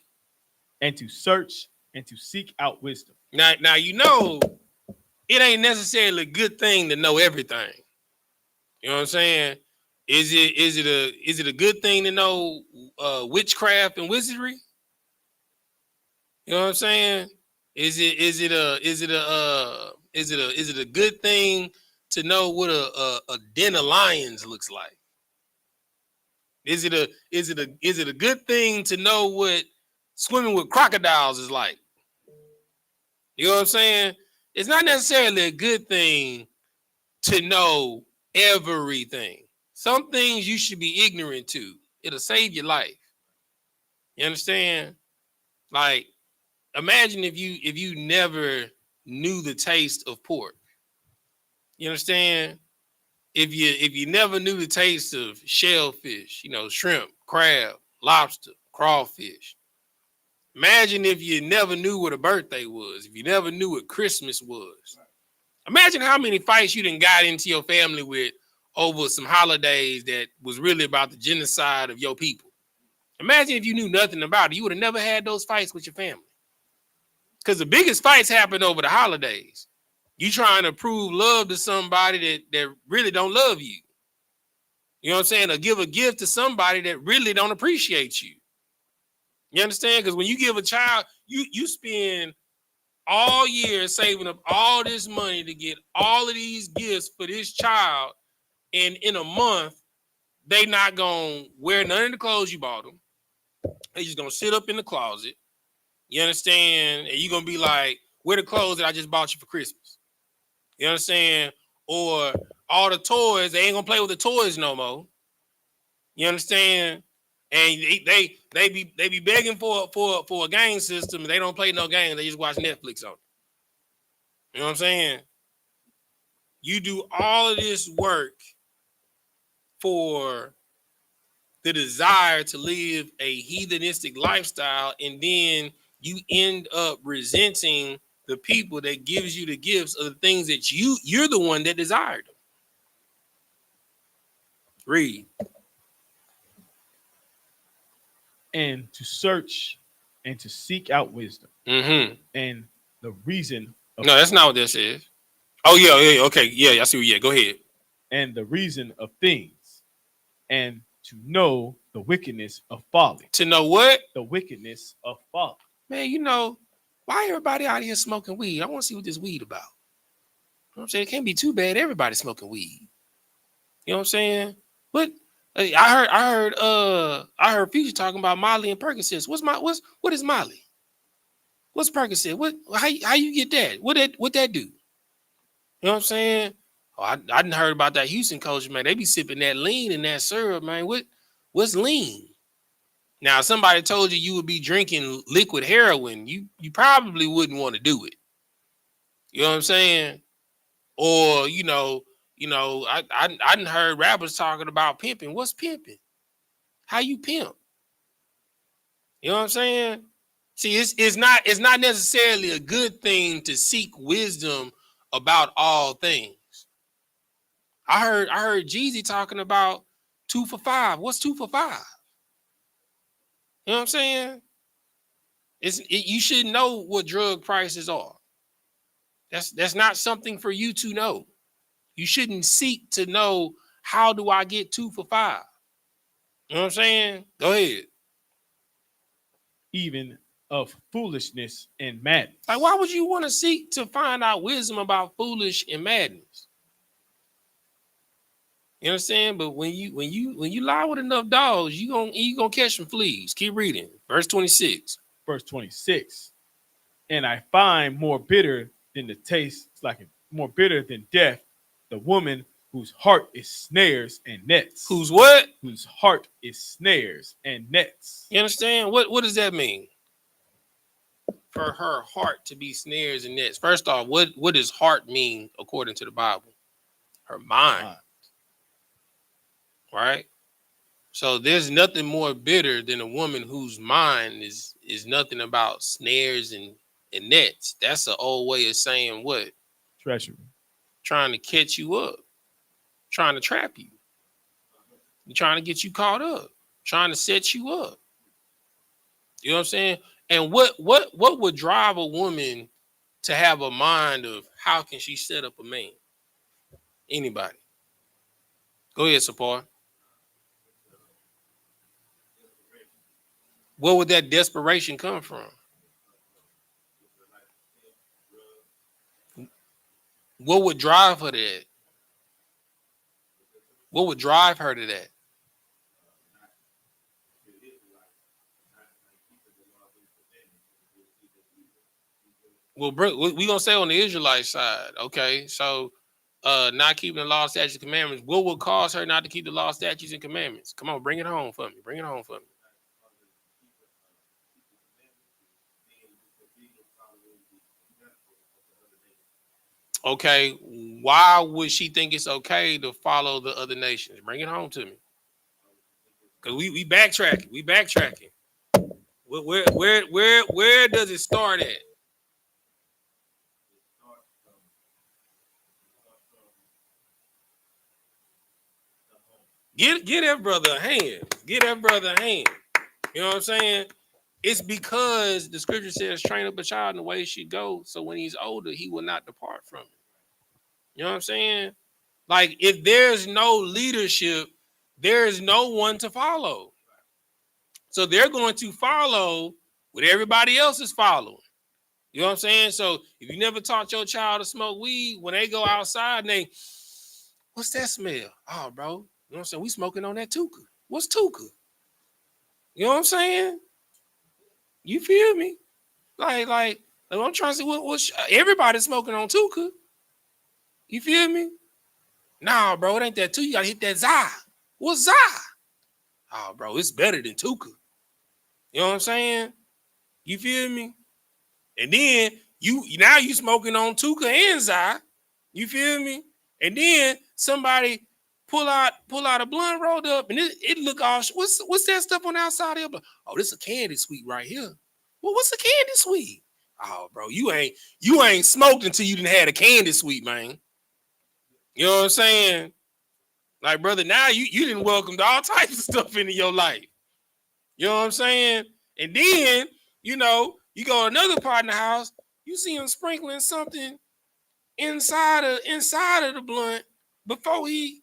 and to search and to seek out wisdom. Now you know it ain't necessarily a good thing to know everything. You know what I'm saying? Is it a good thing to know witchcraft and wizardry? You know what I'm saying? Is it a good thing to know what a den of lions looks like? Is it a good thing to know what swimming with crocodiles is like? You know what I'm saying? It's not necessarily a good thing to know everything. Some things you should be ignorant to. It'll save your life. You understand? Like, imagine if you never knew the taste of pork. You understand? If you never knew the taste of shellfish, shrimp, crab, lobster, crawfish. Imagine if you never knew what a birthday was, if you never knew what Christmas was. Imagine how many fights you done got into your family with over some holidays that was really about the genocide of your people. Imagine if you knew nothing about it. You would have never had those fights with your family. Because the biggest fights happen over the holidays. You trying to prove love to somebody that really don't love you. You know what I'm saying? Or give a gift to somebody that really don't appreciate you. You understand? Because when you give a child, you spend all year saving up all this money to get all of these gifts for this child, and in a month, they not gonna wear none of the clothes you bought them. They just gonna sit up in the closet. You understand? And you're gonna be like, where the clothes that I just bought you for Christmas? You understand? Or all the toys, they ain't gonna play with the toys no more. You understand? And they be begging for a game system, and they don't play no games. They just watch Netflix on it. You know what I'm saying? You do all of this work for the desire to live a heathenistic lifestyle, and then you end up resenting the people that gives you the gifts of the things that you're the one that desired them. Read. And to search and to seek out wisdom. Mm-hmm. And the reason of No, that's not what this is. Oh, yeah, okay. Yeah, I see. Yeah, go ahead. And the reason of things, and to know the wickedness of folly. To know what? The wickedness of folly. Man, you know, why everybody out here smoking weed? I want to see what this weed about. You know what I'm saying? It can't be too bad. Everybody smoking weed. You know what I'm saying? But I heard Future talking about Molly and Percocets. What is Molly? What's Percocet? How you get that? What that do? You know what I'm saying? Oh, I didn't heard about that Houston coach, man. They be sipping that lean and that syrup, man. What's lean? Now, if somebody told you would be drinking liquid heroin, you probably wouldn't want to do it. You know what I'm saying? Or, I done heard rappers talking about pimping. What's pimping? How you pimp? You know what I'm saying? See, it's not necessarily a good thing to seek wisdom about all things. I heard Jeezy talking about 2 for $5. What's 2 for $5? You know what I'm saying? You should know what drug prices are. That's not something for you to know. You shouldn't seek to know, how do I get 2 for $5? You know what I'm saying? Go ahead. Even of foolishness and madness. Like, why would you want to seek to find out wisdom about foolish and madness? You understand? But when you lie with enough dogs, you gonna catch some fleas. Keep reading. Verse 26. Verse 26. And I find more bitter than the taste, it's like more bitter than death, the woman whose heart is snares and nets. Whose what? Whose heart is snares and nets. You understand? What does that mean? For her heart to be snares and nets. First off, what does heart mean according to the Bible? Her mind. Right? So there's nothing more bitter than a woman whose mind is nothing about snares and nets. That's an old way of saying what? Treachery. Trying to catch you up. Trying to trap you. Trying to get you caught up. Trying to set you up. You know what I'm saying? And what would drive a woman to have a mind of how can she set up a man? Anybody? Go ahead, Sapar. Where would that desperation come from? What would drive her to that? What would drive her to that? Well, we're gonna say on the Israelite side, okay? So not keeping the law, statutes, and commandments. What would cause her not to keep the law, statutes, and commandments? Come on, bring it home for me. Bring it home for me. Okay, why would she think it's okay to follow the other nations? Bring it home to me. Because we backtracking. We backtracking. Where does it start at? Get that brother a hand. Get that brother a hand. You know what I'm saying? It's because the scripture says, train up a child in the way he should go, so when he's older, he will not depart from it. You know what I'm saying? Like, if there's no leadership, there is no one to follow. So they're going to follow what everybody else is following. You know what I'm saying? So if you never taught your child to smoke weed, when they go outside and they, what's that smell? Oh, bro, you know what I'm saying? We smoking on that Tuka. What's Tuka? You know what I'm saying? You feel me? Like I'm trying to say, what everybody's smoking on Tuka. You feel me? Nah, bro, it ain't that Tuka. You gotta hit that Zah. What's Zah? Oh, bro, it's better than Tuka. You know what I'm saying? You feel me? And then you smoking on Tuka and Zah. You feel me? And then somebody pull out a blunt rolled up, and it look all, what's that stuff on the outside of it? Oh, this is a candy sweet right here. Well, what's a candy sweet? Oh, bro, you ain't smoked until you done had a candy sweet, man. You know what I'm saying? Like, brother, now you didn't welcome all types of stuff into your life. You know what I'm saying? And then, you know, you go to another part in the house, you see him sprinkling something inside of the blunt before he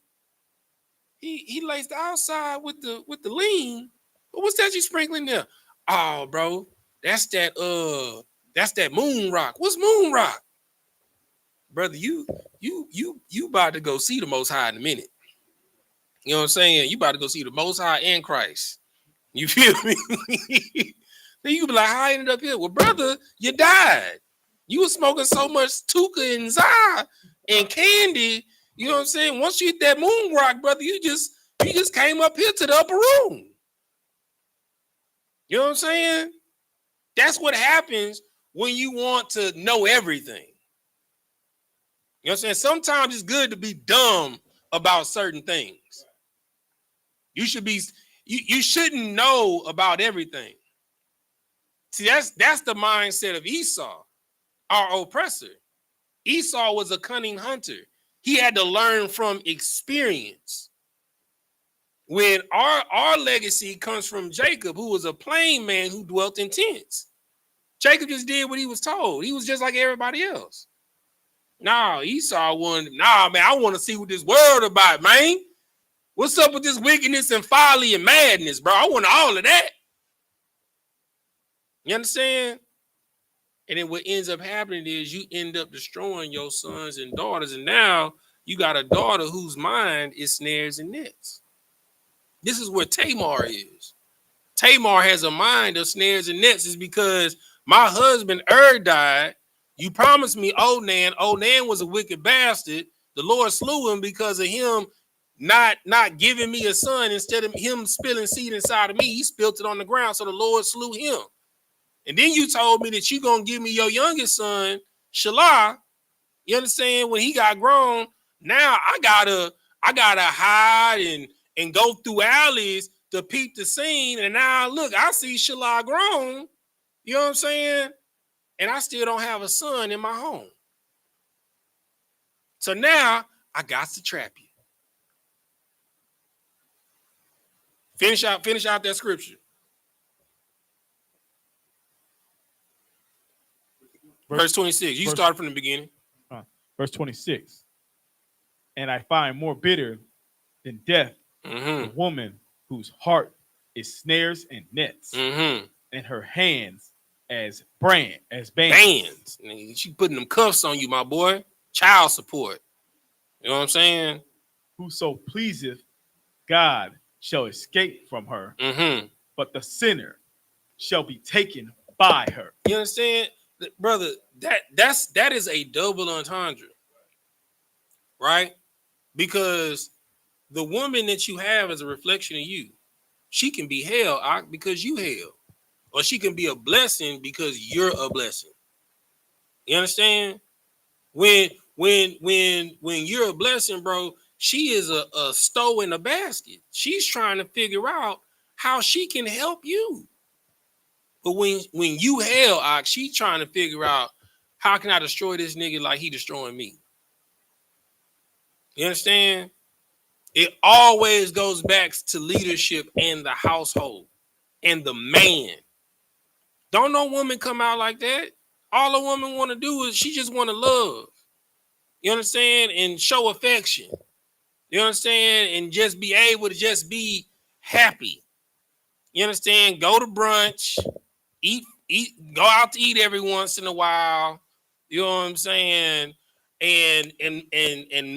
laced the outside with the lean. But what's that you sprinkling there? Oh, bro, that's that moon rock. What's moon rock? Brother, you about to go see the Most High in a minute. You know what I'm saying? You about to go see the Most High and Christ. You feel me? Then you be like, how I ended up here? Well, brother, you died. You was smoking so much Tuka and Zah and candy. You know what I'm saying? Once you hit that moon rock, brother, you just came up here to the upper room. You know what I'm saying? That's what happens when you want to know everything. You know what I'm saying? Sometimes it's good to be dumb about certain things. You shouldn't know about everything. See, that's the mindset of Esau, our oppressor. Esau was a cunning hunter. He had to learn from experience. When our legacy comes from Jacob, who was a plain man who dwelt in tents. Jacob just did what he was told. He was just like everybody else. Nah, Esau man, I want to see what this world about, man. What's up with this wickedness and folly and madness, bro? I want all of that. You understand? And then what ends up happening is you end up destroying your sons and daughters. And now you got a daughter whose mind is snares and nets. This is where Tamar is. Tamar has a mind of snares and nets. Is because my husband died. You promised me Onan. Onan was a wicked bastard. The Lord slew him because of him not giving me a son. Instead of him spilling seed inside of me, he spilled it on the ground. So the Lord slew him. And then you told me that you're going to give me your youngest son, Shalom. You understand? When he got grown, now I gotta hide and go through alleys to peep the scene. And now look, I see Shalom grown. You know what I'm saying? And I still don't have a son in my home. So now I got to trap you. Finish out that scripture. Verse 26. You started from the beginning. Verse 26. And I find more bitter than death the woman whose heart is snares and nets, and her hands as bands. She putting them cuffs on you, my boy. Child support. You know what I'm saying? Whoso pleaseth God shall escape from her, but the sinner shall be taken by her. You understand? Brother, that is a double entendre, right? Because the woman that you have is a reflection of you. She can be hell because you hell, or she can be a blessing because you're a blessing. You understand? When you're a blessing, bro, she is a stow in a basket. She's trying to figure out how she can help you. But when you hell, she trying to figure out how can I destroy this nigga like he destroying me. You understand? It always goes back to leadership in the household and the man. Don't no woman come out like that. All a woman want to do is she just want to love. You understand? And show affection. You understand? And just be able to just be happy. You understand? Go to brunch, eat, go out to eat every once in a while. You know what I'm saying? And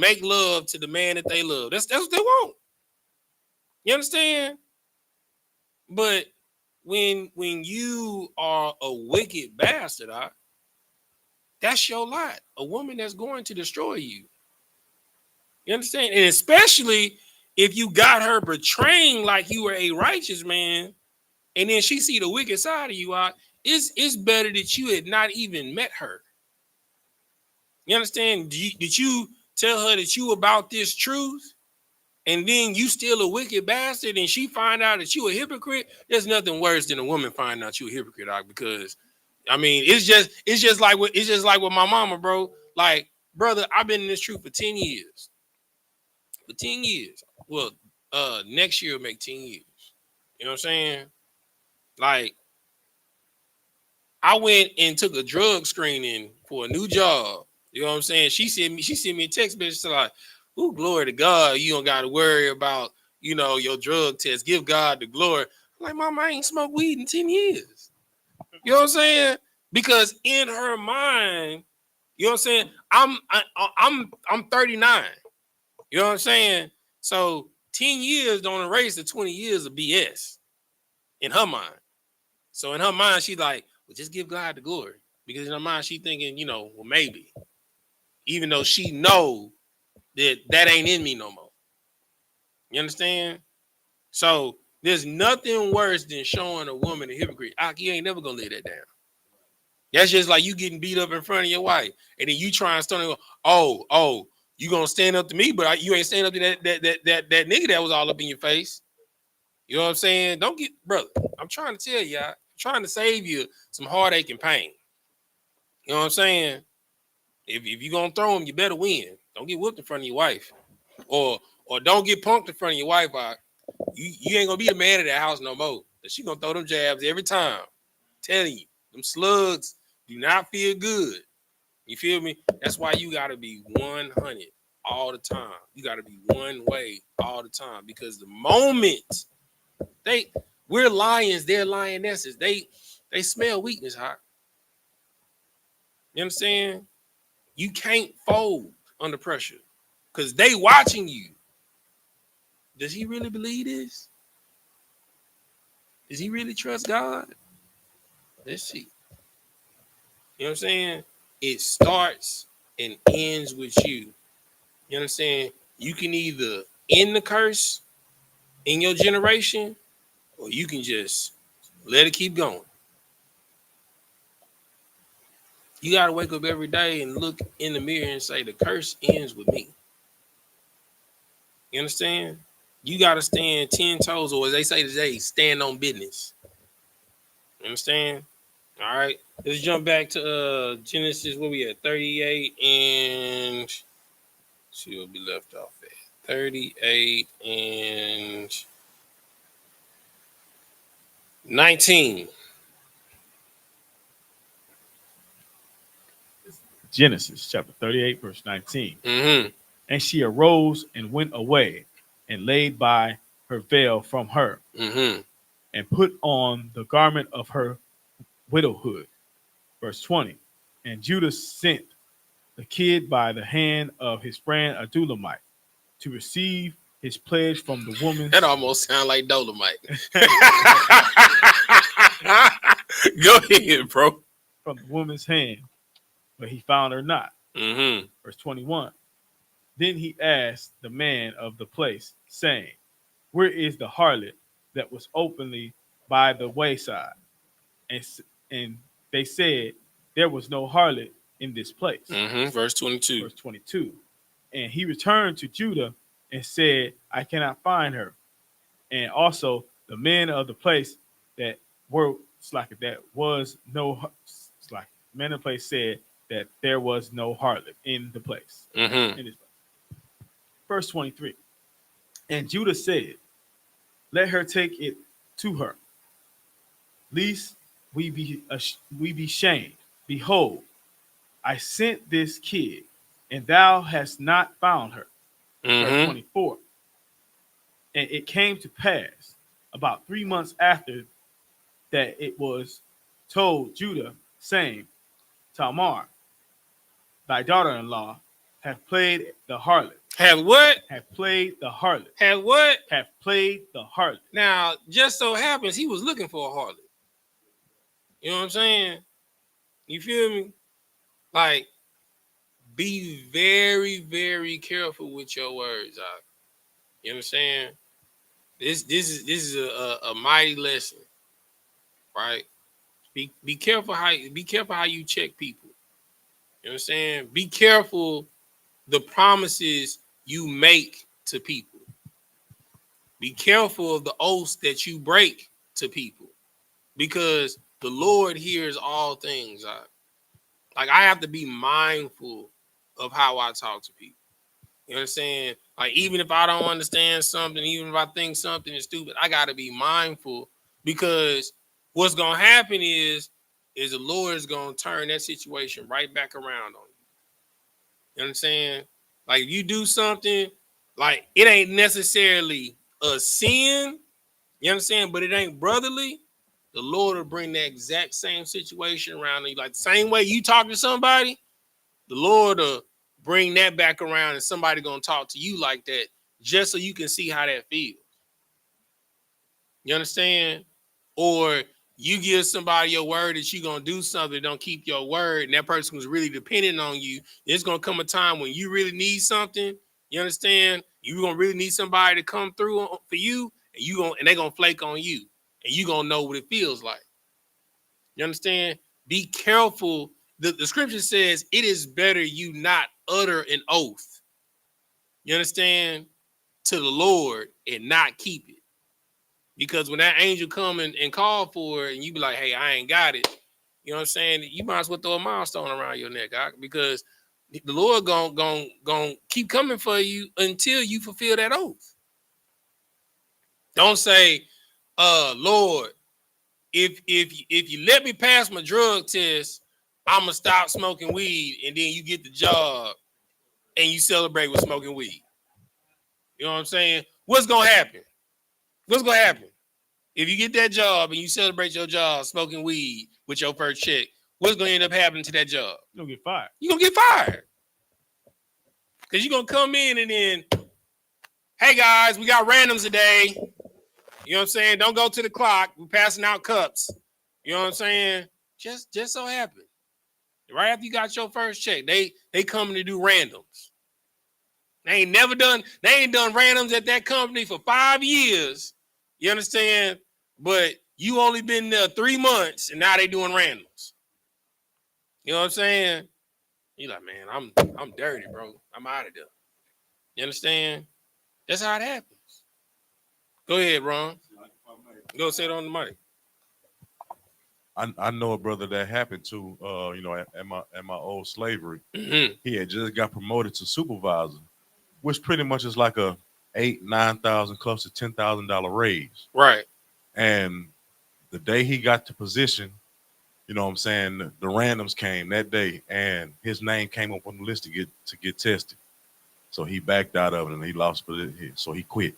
make love to the man that they love. That's what they want. You understand? But when you are a wicked bastard, that's your lot. A woman that's going to destroy you. You understand? And especially if you got her betraying like you were a righteous man, and then she see the wicked side of you out, it's better that you had not even met her. You understand? Did you tell her that you about this truth? And then you still a wicked bastard, and she find out that you a hypocrite. There's nothing worse than a woman finding out you a hypocrite, because I mean, it's just like with my mama, bro. Like, brother, I've been in this truth for 10 years. For 10 years. Well, next year will make 10 years. You know what I'm saying? Like, I went and took a drug screening for a new job. You know what I'm saying? She sent me a text message like, "Ooh, glory to God. You don't got to worry about, your drug test. Give God the glory." I'm like, Mama, I ain't smoked weed in 10 years. You know what I'm saying? Because in her mind, you know what I'm saying? I'm 39. You know what I'm saying? So 10 years don't erase the 20 years of BS in her mind. So in her mind, she's like, well, just give God the glory. Because in her mind, she thinking, well, maybe. Even though she know that ain't in me no more. You understand? So there's nothing worse than showing a woman a hypocrite. You ain't never gonna lay that down. That's just like you getting beat up in front of your wife, and then you try and start and go, oh, you gonna stand up to me, but you ain't stand up to that nigga that was all up in your face. You know what I'm saying? Don't get, brother. I'm trying to tell you, I'm trying to save you some heartache and pain. You know what I'm saying? If you gonna throw him, you better win. Don't get whooped in front of your wife, or don't get punked in front of your wife. You ain't gonna be the man of that house no more. She gonna throw them jabs every time. Telling you, them slugs do not feel good. You feel me? That's why you gotta be 100 all the time. You gotta be one way all the time, because the moment we're lions, they're lionesses. They smell weakness, Hot. You understand? You can't fold under pressure because they watching you. Does he really believe this? Does he really trust God? Let's see. You know what I'm saying? It starts and ends with you. You understand? You can either end the curse in your generation, or you can just let it keep going. You got to wake up every day and look in the mirror and say, the curse ends with me. You understand? You got to stand 10 toes, or as they say today, stand on business. You understand? All right. Let's jump back to Genesis, where we at? 38 and see what we left off at. 38 and 19. Genesis chapter 38, verse 19. Mm-hmm. And she arose and went away and laid by her veil from her, Mm-hmm. and put on the garment of her widowhood. Verse 20. And Judah sent the kid by the hand of his friend Adulamite to receive his pledge from the woman. That almost sounds like Dolomite. Go ahead, bro. From the woman's hand, but he found her not. Mm-hmm. Verse 21. Then he asked the man of the place, saying, where is the harlot that was openly by the wayside? And they said, there was no harlot in this place. Mm-hmm. Verse 22. Verse 22. And he returned to Judah and said, I cannot find her. And also the men of the place that were that was no slack. Man in the place said that there was no harlot in the place. Mm-hmm. In this place. Verse 23. And Judah said, let her take it to her, lest we be shamed. Behold, I sent this kid, and thou hast not found her. Verse Mm-hmm. 24. And it came to pass about 3 months after that it was told Judah, saying, Tamar, thy daughter-in-law, hath played the harlot. Have what? Have played the harlot. Have what? Have played the harlot. Now, just so happens he was looking for a harlot. You know what I'm saying? You feel me? Like, be very, very careful with your words. You understand? This is a mighty lesson, right? Be careful how you check people. You understand? Be careful the promises you make to people. Be careful of the oaths that you break to people, because the Lord hears all things. Like, I have to be mindful of how I talk to people. You understand? Like, even if I don't understand something, even if I think something is stupid, I got to be mindful, because what's going to happen is the Lord is going to turn that situation right back around on you. You understand? Like, if you do something, like, it ain't necessarily a sin, you understand, but it ain't brotherly, the Lord will bring that exact same situation around you. Like, the same way you talk to somebody, the Lord will bring that back around, and somebody gonna talk to you like that, just so you can see how that feels. You understand? Or you give somebody your word that you're gonna do something, don't keep your word, and that person was really dependent on you. There's gonna come a time when you really need something. You understand? You're gonna really need somebody to come through for you, and they're gonna flake on you, and you gonna know what it feels like. You understand? Be careful. The scripture says it is better you not utter an oath, you understand, to the Lord and not keep it. Because when that angel come and call for it, and you be like, hey, I ain't got it, you know what I'm saying? You might as well throw a milestone around your neck, because the Lord gonna keep coming for you until you fulfill that oath. Don't say, Lord, if you let me pass my drug test, I'm gonna stop smoking weed, and then you get the job and you celebrate with smoking weed. You know what I'm saying? What's gonna happen? What's gonna happen? If you get that job and you celebrate your job smoking weed with your first check, what's gonna end up happening to that job? You're gonna get fired. You're gonna get fired. Because you're gonna come in and then, hey guys, we got randoms today. You know what I'm saying? Don't go to the clock. We're passing out cups. You know what I'm saying? Just so happen. Right after you got your first check, they coming to do randoms. They ain't done randoms at that company for 5 years. You understand? But you only been there 3 months, and now they doing randoms. You know what I'm saying? You like, man, I'm dirty, bro. I'm out of there. You understand? That's how it happens. Go ahead, Ron. Go say it on the mic. I know a brother that happened to, at my old slavery. Mm-hmm. He had just got promoted to supervisor, which pretty much is like a $8,000-9,000, close to $10,000 raise. Right. And the day he got to position, you know what I'm saying, the randoms came that day, and his name came up on the list to get tested. So he backed out of it, and he lost, so he quit.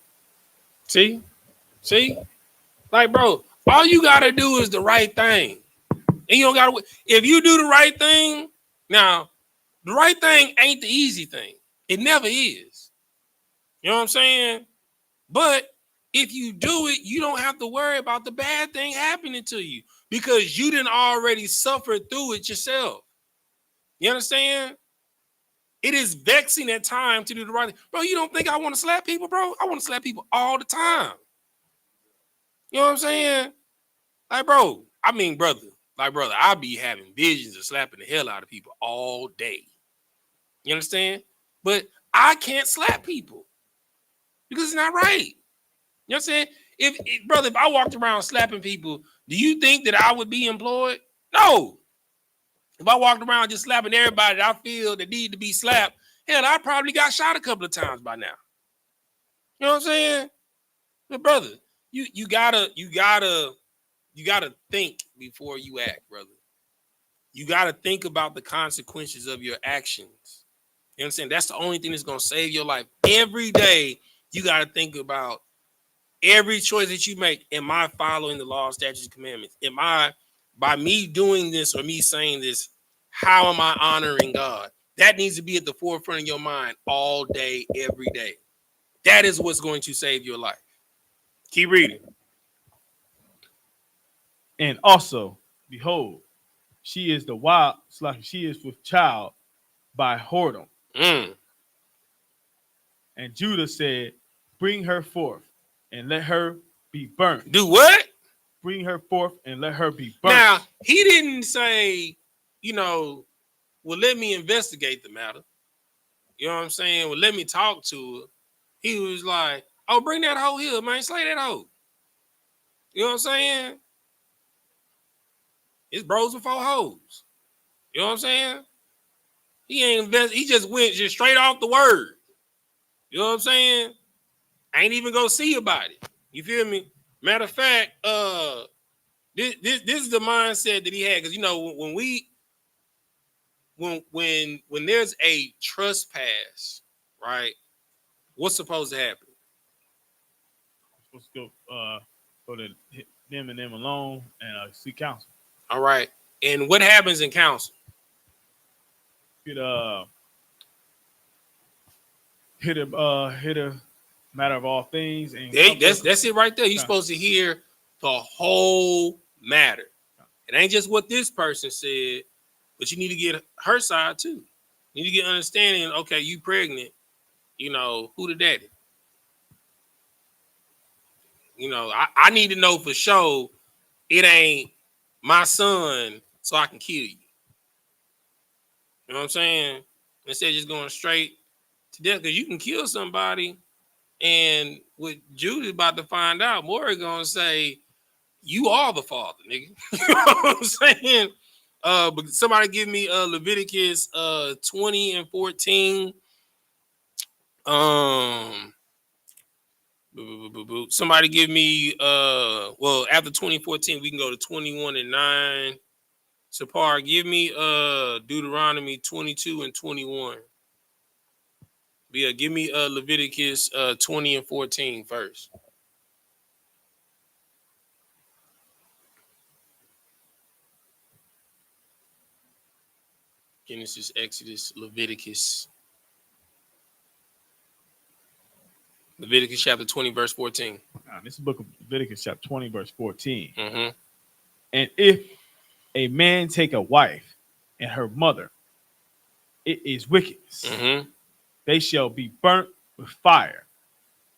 See, like, bro, all you gotta do is the right thing, and you don't gotta. If you do the right thing, now the right thing ain't the easy thing. It never is. You know what I'm saying? But if you do it, you don't have to worry about the bad thing happening to you, because you didn't already suffer through it yourself. You understand? It is vexing at times to do the right thing. Bro, you don't think I want to slap people, bro? I want to slap people all the time. You know what I'm saying? Like, brother, I be having visions of slapping the hell out of people all day. You understand? But I can't slap people because it's not right. You know what I'm saying? If I walked around slapping people, Do you think that I would be employed? No. If I walked around just slapping everybody that I feel that need to be slapped, hell, I probably got shot a couple of times by now. You know what I'm saying? But brother, you gotta think before you act, brother. You gotta think about the consequences of your actions. You know what I'm saying? That's the only thing that's gonna save your life. Every day, you gotta think about every choice that you make. Am I following the law, statutes, and commandments? Am I, by me doing this or me saying this, how am I honoring God? That needs to be at the forefront of your mind all day, every day. That is what's going to save your life. Keep reading. And also, behold, she is she is with child by whoredom. And Judah said, bring her forth and let her be burnt. Do what? Bring her forth and let her be burnt. Now, he didn't say, well, let me investigate the matter. You know what I'm saying? Well, let me talk to her. He was like, oh, bring that hoe here, man. Slay that hoe. You know what I'm saying? It's bros before hoes. You know what I'm saying? He ain't he just went just straight off the word. You know what I'm saying? I ain't even go see about it. You feel me? Matter of fact, this is the mindset that he had, because when there's a trespass, right? What's supposed to happen? Supposed to go to them and them alone and seek counsel. All right. And what happens in counsel? Hit a matter of all things, and that's it right there. You're supposed to hear the whole matter. It ain't just what this person said, but you need to get her side too. You need to get understanding. Okay, you pregnant. Who the daddy? I need to know for sure it ain't my son, so I can kill you. You know what I'm saying? Instead of just going straight to death, because you can kill somebody, and what Judy's about to find out, Maury gonna say, you are the father, nigga. You know what I'm saying? But somebody give me Leviticus 20 and 14. Somebody give me after 2014, we can go to 21 and 9. Sapar, give me Deuteronomy 22 and 21. Yeah, give me Leviticus 20 and 14 first. Genesis, Exodus, Leviticus. Leviticus chapter 20, verse 14. This is the book of Leviticus chapter 20, verse 14. Mm-hmm. And if a man take a wife and her mother, it is wickedness. Mm-hmm. They shall be burnt with fire,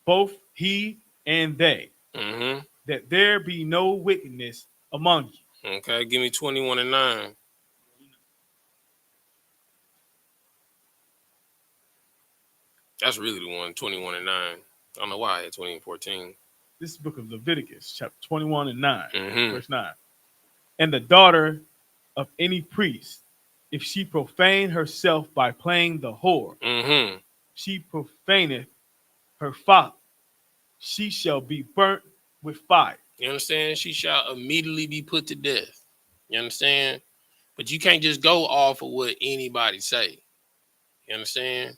both he and they, that there be no wickedness among you. Okay, give me 21 and 9. That's really the one, 21 and 9. I don't know why I had 20 and 14. This is the book of Leviticus, chapter 21 and 9, verse 9. And the daughter of any priest, if she profane herself by playing the whore, she profaneth her father. She shall be burnt with fire. You understand? She shall immediately be put to death. You understand? But you can't just go off of what anybody say. You understand?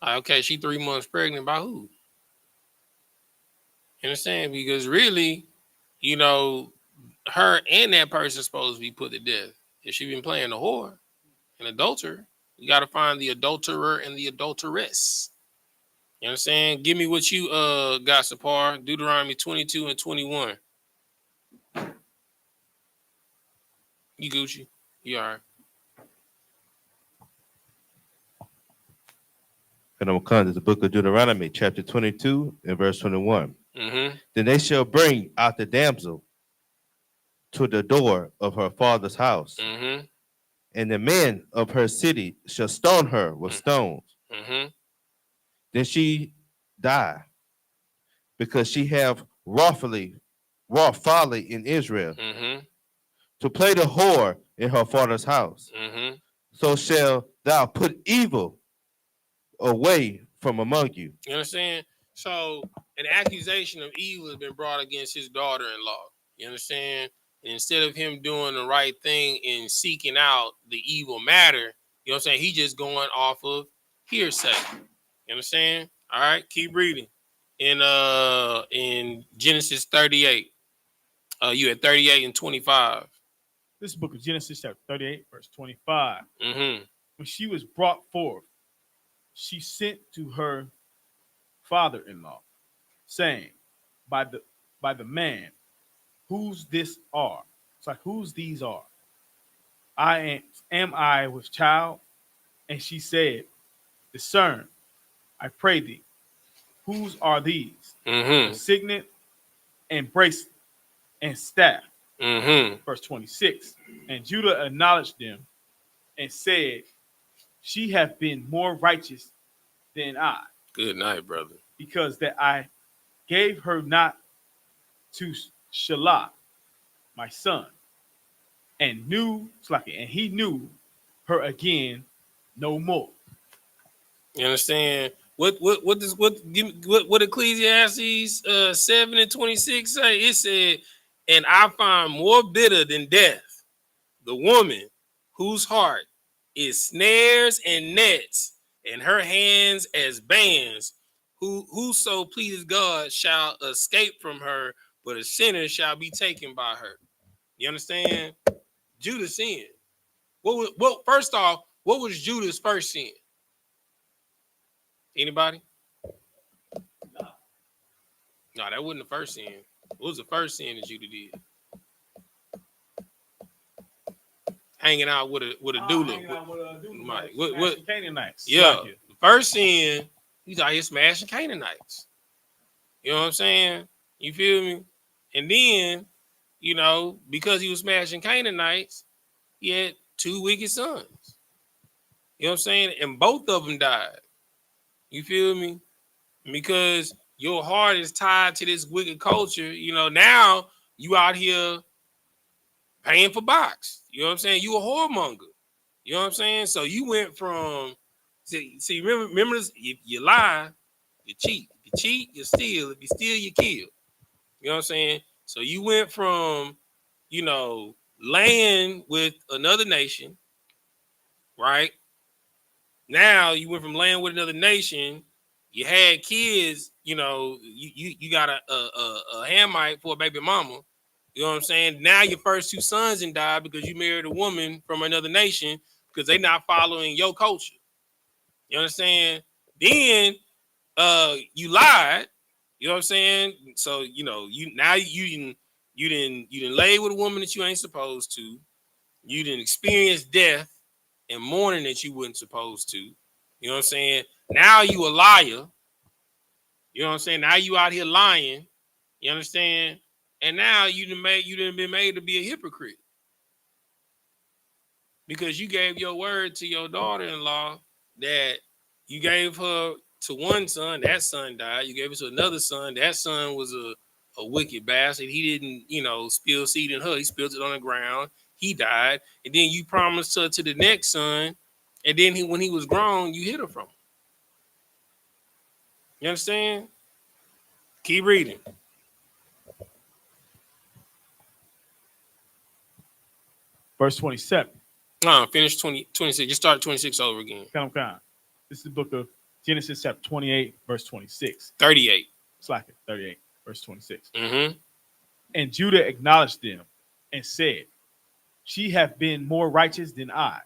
Like, okay, she 3 months pregnant by who? You understand? Because really, her and that person supposed to be put to death. If she been playing the whore, an adulterer, you got to find the adulterer and the adulteress. You understand? Give me what you got, Sapar. Deuteronomy 22 and 21. You Gucci. You all right. And I'm going to come to the book of Deuteronomy, chapter 22 and verse 21. Then they shall bring out the damsel to the door of her father's house, and the men of her city shall stone her with stones. Then she die, because she have wrongfully wrought folly in Israel, to play the whore in her father's house. So shall thou put evil away from among you. You understand? So an accusation of evil has been brought against his daughter-in-law. You understand? And instead of him doing the right thing and seeking out the evil matter, you know what I'm saying? He just going off of hearsay. You understand? All right, keep reading. In Genesis 38. You at 38 and 25. This book of Genesis, chapter 38, verse 25. Mm-hmm. When she was brought forth, she sent to her father-in-law, saying, by the man, whose this are? It's like, whose these are? Am I with child? And she said, discern, I pray thee, whose are these? Mm-hmm. The signet and bracelet and staff. Mm-hmm. Verse 26. And Judah acknowledged them and said, she hath been more righteous than I. Good night, brother. Because that I gave her not to Shalom, my son, and he knew her again no more. You understand? What Ecclesiastes 7 and 26 say? It said, and I find more bitter than death the woman whose heart is snares and nets, and her hands as bands. Whoso pleases God shall escape from her, but a sinner shall be taken by her. You understand? Judah sinned. First off, what was Judah's first sin? Anybody? No, that wasn't the first sin. What was the first sin that Judah did? Hanging out with a doula. What Canaanites. Yeah. Like the first sin, he's out here smashing Canaanites. You know what I'm saying? You feel me? And then, you know, because he was smashing Canaanites, he had 2 wicked sons. You know what I'm saying? And both of them died. You feel me? Because your heart is tied to this wicked culture. You know, now you out here paying for box. You know what I'm saying? You a whoremonger. You know what I'm saying? So you went from, see remember this, if you lie, you cheat. If you cheat, you steal. If you steal, you kill. You know what I'm saying? So you went from, you know, laying with another nation, right? Now you went from laying with another nation. You had kids, you know, you got a Hamite for a baby mama. You know what I'm saying? Now your first 2 sons and died because you married a woman from another nation because they not following your culture. You understand? Then you lied. You know what I'm saying? So you know you didn't lay with a woman that you ain't supposed to. You didn't experience death and mourning that you wasn't supposed to. You know what I'm saying? Now you a liar. You know what I'm saying? Now you out here lying. You understand? And now you done been made to be a hypocrite. Because you gave your word to your daughter-in-law that you gave her to one son, that son died. You gave it to another son, that son was a wicked bastard. He didn't, you know, spill seed in her. He spilled it on the ground. He died. And then you promised her to the next son. And then when he was grown, you hid her from him. You understand? Keep reading. Verse 27. Finish 26. Just start 26 over again. Come. This is the book of Genesis, chapter 28, verse 26. 38. It's like it. 38, verse 26. Mm-hmm. And Judah acknowledged them and said, she hath been more righteous than I,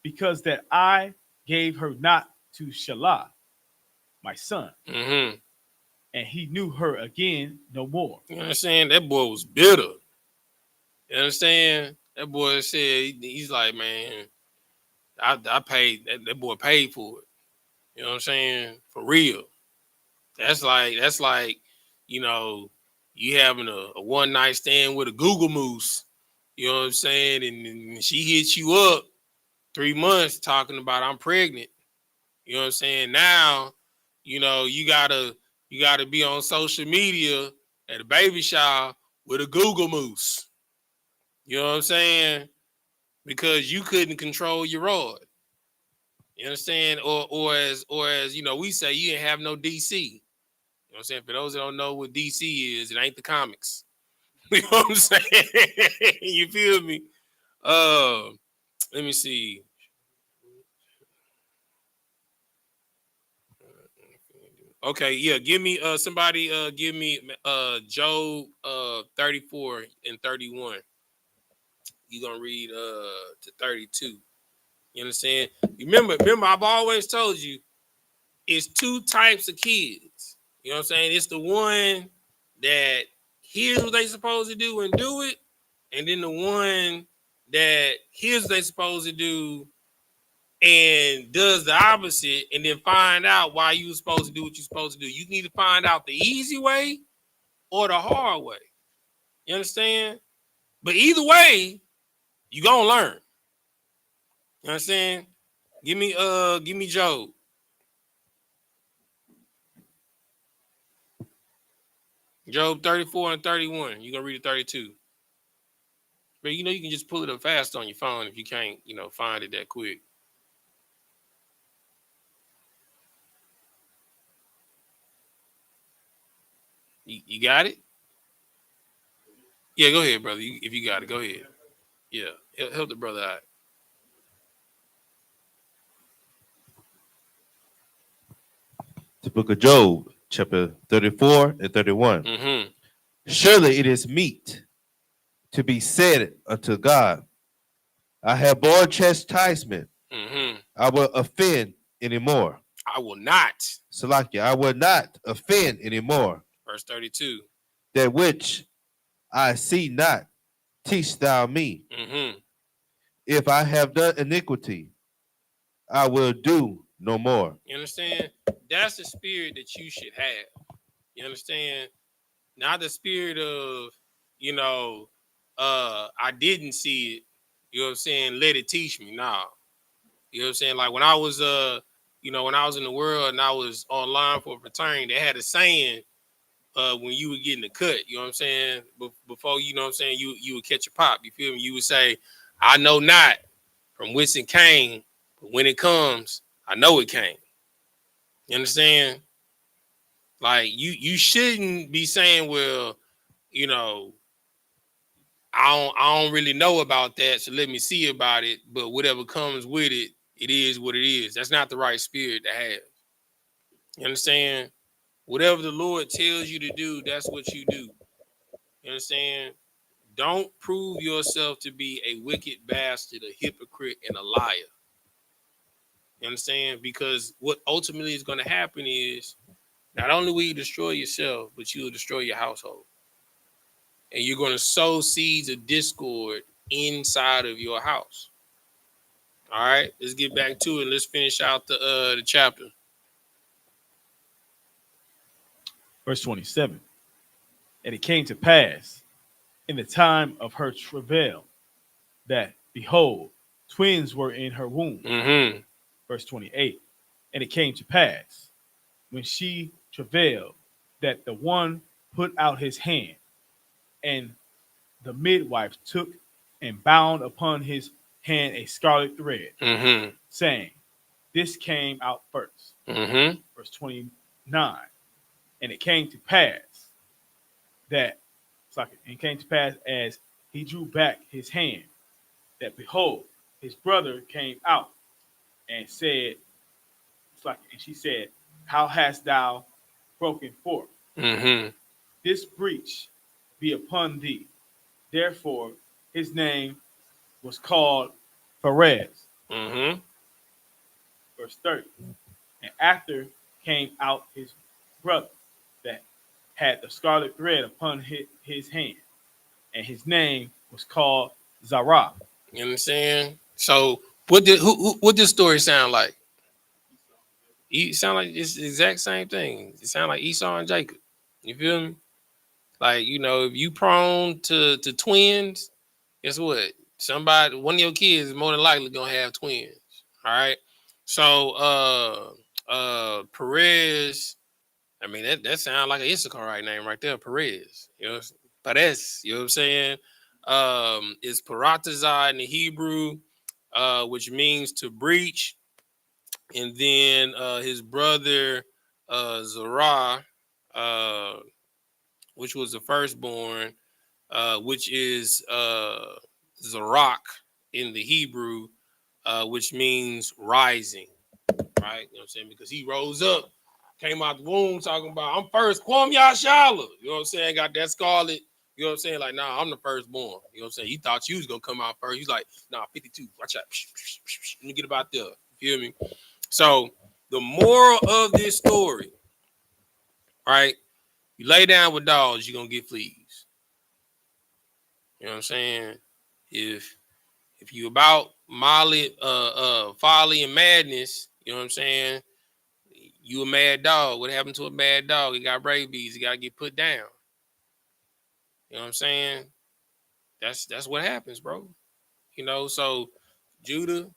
because that I gave her not to Shalom, my son, and he knew her again no more. You understand? That boy was bitter. You understand? That boy said, he's like, man, I paid, that boy paid for it. You know what I'm saying? For real. That's like, you know, you having a one night stand with a Google Moose. You know what I'm saying? And she hits you up 3 months talking about I'm pregnant. You know what I'm saying? Now, you know, you gotta be on social media at a baby shower with a Google Moose. You know what I'm saying? Because you couldn't control your rod. You understand? Or as you know, we say you didn't have no DC. You know what I'm saying? For those that don't know what DC is, it ain't the comics. You know what I'm saying? You feel me? Let me see. Okay, yeah, give me somebody give me Job 34 and 31. You gonna read to 32. You understand? Remember, I've always told you it's two types of kids. You know what I'm saying? It's the one that hears what they supposed to do and do it, and then the one that hears what they supposed to do and does the opposite, and then find out why you supposed to do what you're supposed to do. You need to find out the easy way or the hard way. You understand? But either way, you gonna learn. You understand? Give me Job. Job 34 and 31. You're gonna read it 32. But you know you can just pull it up fast on your phone if you can't, find it that quick. You got it? Yeah, go ahead, brother. If you got it, go ahead. Yeah, help the brother out. The book of Job, chapter 34 and 31. Mm-hmm. Surely it is meet to be said unto God, I have borne chastisement. Mm-hmm. I will offend anymore. I will not. Salakia, I will not offend anymore. Verse 32. That which I see not, teach thou me. Mm-hmm. If I have done iniquity, I will do no more. You understand? That's the spirit that you should have. You understand? Not the spirit of, I didn't see it. You know what I'm saying? Let it teach me. Nah. You know what I'm saying? Like when I was when I was in the world and I was online for a fraternity, they had a saying when you were getting the cut, you know what I'm saying? Before, you know what I'm saying, you would catch a pop. You feel me? You would say, I know not from whence it came, but when it comes, I know it came. You understand? Like you shouldn't be saying, well, I don't really know about that, so let me see about it. But whatever comes with it, it is what it is. That's not the right spirit to have. You understand? Whatever the Lord tells you to do, that's what you do. You understand? Don't prove yourself to be a wicked bastard, a hypocrite, and a liar. You understand? Because what ultimately is going to happen is not only will you destroy yourself, but you will destroy your household. And you're going to sow seeds of discord inside of your house. All right, let's get back to it. Let's finish out the chapter. Verse 27. And it came to pass in the time of her travail that, behold, twins were in her womb. Mm-hmm. Verse 28. And it came to pass when she travailed that the one put out his hand, and the midwife took and bound upon his hand a scarlet thread, Mm-hmm. saying, this came out first. Mm-hmm. Verse 29. And it came to pass that, as he drew back his hand, that behold, his brother came out and said, and she said, how hast thou broken forth? Mm-hmm. This breach be upon thee. Therefore, his name was called Perez. Mm-hmm. Verse 30. And after came out his brother that had the scarlet thread upon his hand, and his name was called Zerah. You understand? So what this story sound like? It sound like it's the exact same thing. It sound like Esau and Jacob. You feel me? Like, if you prone to twins, guess what? One of your kids is more than likely gonna have twins. All right. So Perez, I mean that sounds like an Issachar name right there, Perez. Pares, you know what I'm saying? Is paratazai in the Hebrew, which means to breach. And then his brother Zerah, which was the firstborn, which is Zarak in the Hebrew, which means rising, right? You know what I'm saying? Because he rose up, came out the womb talking about, I'm first, Kwam Yashala. You know what I'm saying? Got that scarlet. You know what I'm saying? Like, nah, I'm the firstborn. You know what I'm saying? He thought you was going to come out first. He's like, nah, 52. Watch out. Let me get about there. You feel me? So the moral of this story, right? You lay down with dogs, you're going to get fleas. You know what I'm saying? If you about molly, folly and madness, you know what I'm saying? You a mad dog. What happened to a mad dog? He got rabies. He got to get put down. You know what I'm saying? That's what happens, bro. You know, so Judah,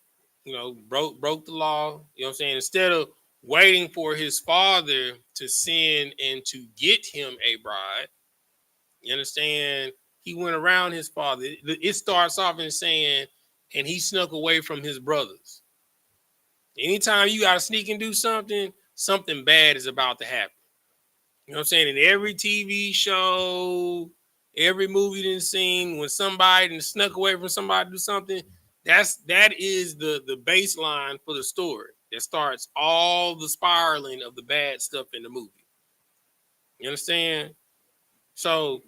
you know, broke the law. You know what I'm saying? Instead of waiting for his father to send and to get him a bride, you understand? He went around his father. It starts off in saying, and he snuck away from his brothers. Anytime you got to sneak and do something, something bad is about to happen. You know what I'm saying? In every TV show, every movie done seen, when somebody done snuck away from somebody to do something, that is the baseline for the story that starts all the spiraling of the bad stuff in the movie. You understand? So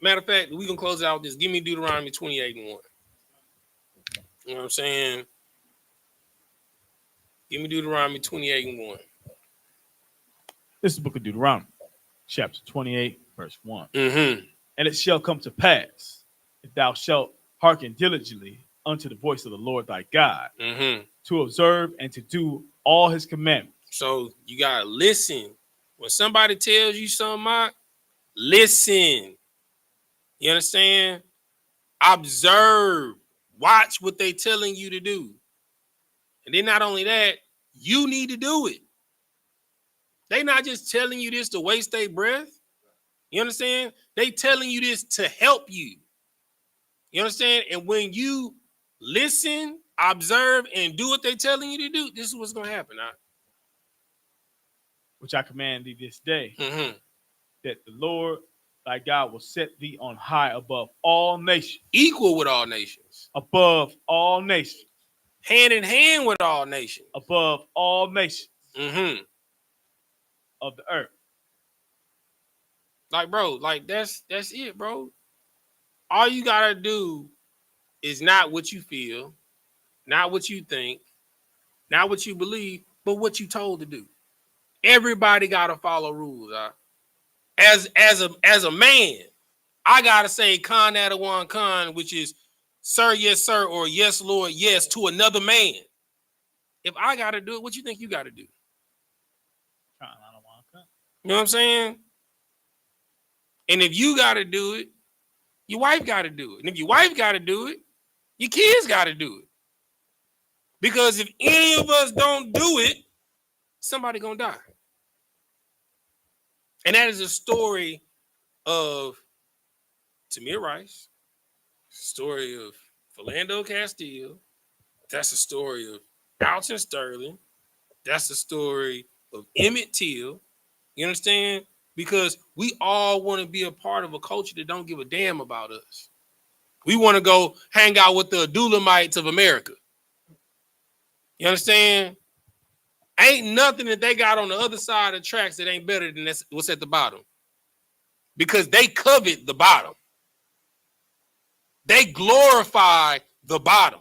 matter of fact, we can close out this. Give me Deuteronomy 28 and 1. You know what I'm saying? Give me Deuteronomy 28 and 1. This is the book of Deuteronomy, chapter 28, verse 1. Mm-hmm. And it shall come to pass, if thou shalt hearken diligently unto the voice of the Lord thy God, to observe and to do all his commandments. So you got to listen. When somebody tells you something, listen. You understand? Observe. Watch what they telling you to do. And then not only that, you need to do it. They not just telling you this to waste their breath. You understand? They telling you this to help you. You understand? And when you listen, observe, and do what they telling you to do, this is what's going to happen. Which I command thee this day, that the Lord thy God will set thee on high above all nations. Equal with all nations. Above all nations. Hand in hand with all nations. Above all nations of the earth. Like, bro, like that's it, bro. All you gotta do is not what you feel, not what you think, not what you believe, but what you told to do. Everybody gotta follow rules. As a man, I gotta say con one con, which is sir, yes, sir, or yes, Lord, yes, to another man. If I gotta do it, what you think you gotta do? You know what I'm saying? And if you gotta do it, your wife gotta do it. And if your wife gotta do it, your kids gotta do it. Because if any of us don't do it, somebody gonna die. And that is a story of Tamir Rice, story of Philando Castile. That's the story of Alton Sterling. That's the story of Emmett Till. You understand? Because we all want to be a part of a culture that don't give a damn about us. We want to go hang out with the Adulamites of America. You understand? Ain't nothing that they got on the other side of the tracks that ain't better than what's at the bottom. Because they covet the bottom. They glorify the bottom.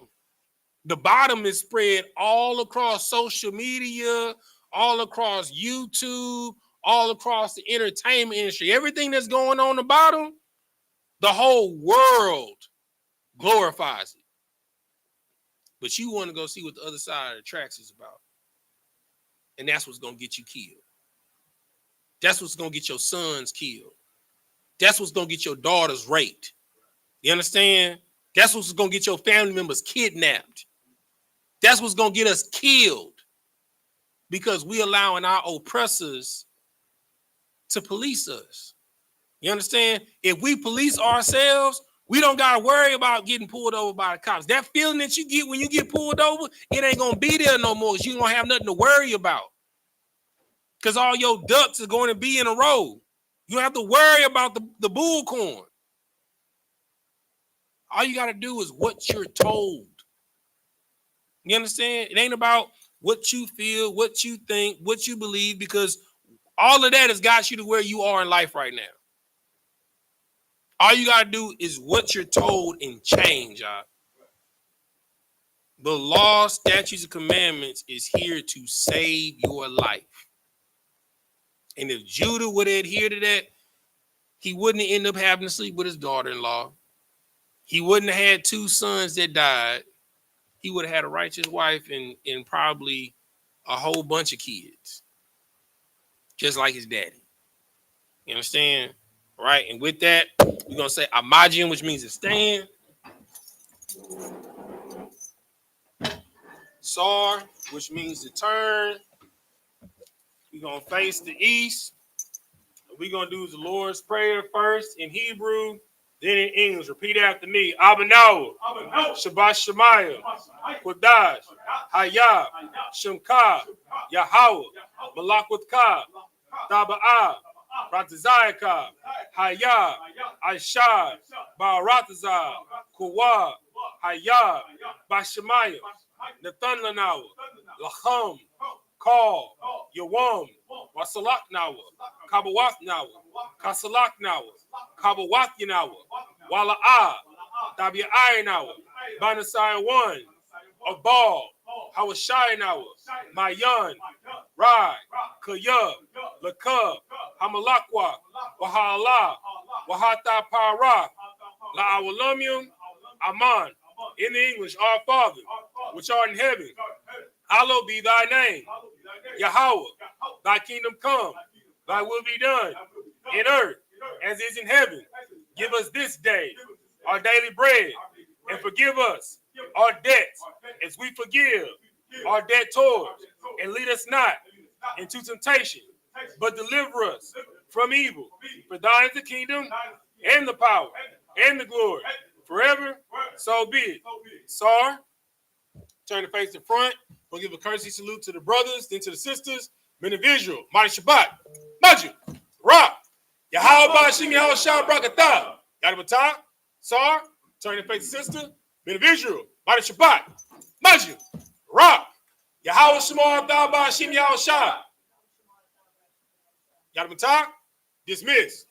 The bottom is spread all across social media, all across YouTube, all across the entertainment industry. Everything that's going on the bottom, the whole world glorifies it. But you want to go see what the other side of the tracks is about. And that's what's going to get you killed. That's what's going to get your sons killed. That's what's going to get your daughters raped. You understand? That's what's going to get your family members kidnapped. That's what's going to get us killed because we allowing our oppressors to police us. You understand? If we police ourselves, we don't got to worry about getting pulled over by the cops. That feeling that you get when you get pulled over, it ain't going to be there no more. You don't have nothing to worry about. Because all your ducks are going to be in a row. You don't have to worry about the bull corn. All you got to do is what you're told. You understand? It ain't about what you feel, what you think, what you believe, because all of that has got you to where you are in life right now. All you got to do is what you're told and change, y'all. The law, statutes, and commandments is here to save your life. And if Judah would adhere to that, he wouldn't end up having to sleep with his daughter-in-law. He wouldn't have had 2 sons that died. He would have had a righteous wife and probably a whole bunch of kids. Just like his daddy. You understand? All right, and with that, we're going to say Amajim, which means to stand. Sar, which means to turn. We're going to face the east. We're going to do the Lord's Prayer first in Hebrew, then in English. Repeat after me. Abanaw, Shabbat Shemaya, Kodash, Hayah, Shemka, Yahweh, Malakwatka, Taba'ah, Ratazayaka, Hayah, Aishah, Ba'aratazah, Kuwa, Hayah, Bashemaya, Nathanlanawa, Lacham, Call, Yawam, Wasalaknawa, Kabawatnawa, Kasalaknawa, Kabawatinawa, Wala'ah, Tabi'aynawa, Banasai 1, Abal, Hawashaynawa, Mayan, Rai, Kayub, Lakub, Hamalakwa, Wahala, Wahata Para, La'awalumium, Aman. In the English, our Father, which art in heaven, hallowed be thy name. Yahweh, thy kingdom come, thy will be done in earth as is in heaven. Give us this day our daily bread, and forgive us our debts as we forgive our debtors. And lead us not into temptation, but deliver us from evil. For thine is the kingdom, and the power, and the glory, forever. So be it. Sar, turn the face to front. We'll give a courtesy salute to the brothers, then to the sisters. Men of Israel, Mighty Shabbat, Maju, Rock, Yahweh Bashim Yahweh Shah Brakatah, Yadabata, Sar, turn the face to sister. Men of Israel, Mighty Shabbat, Maju, Rock, Yahweh Shemar Bashim Yahweh Shah, Yadabata, dismiss.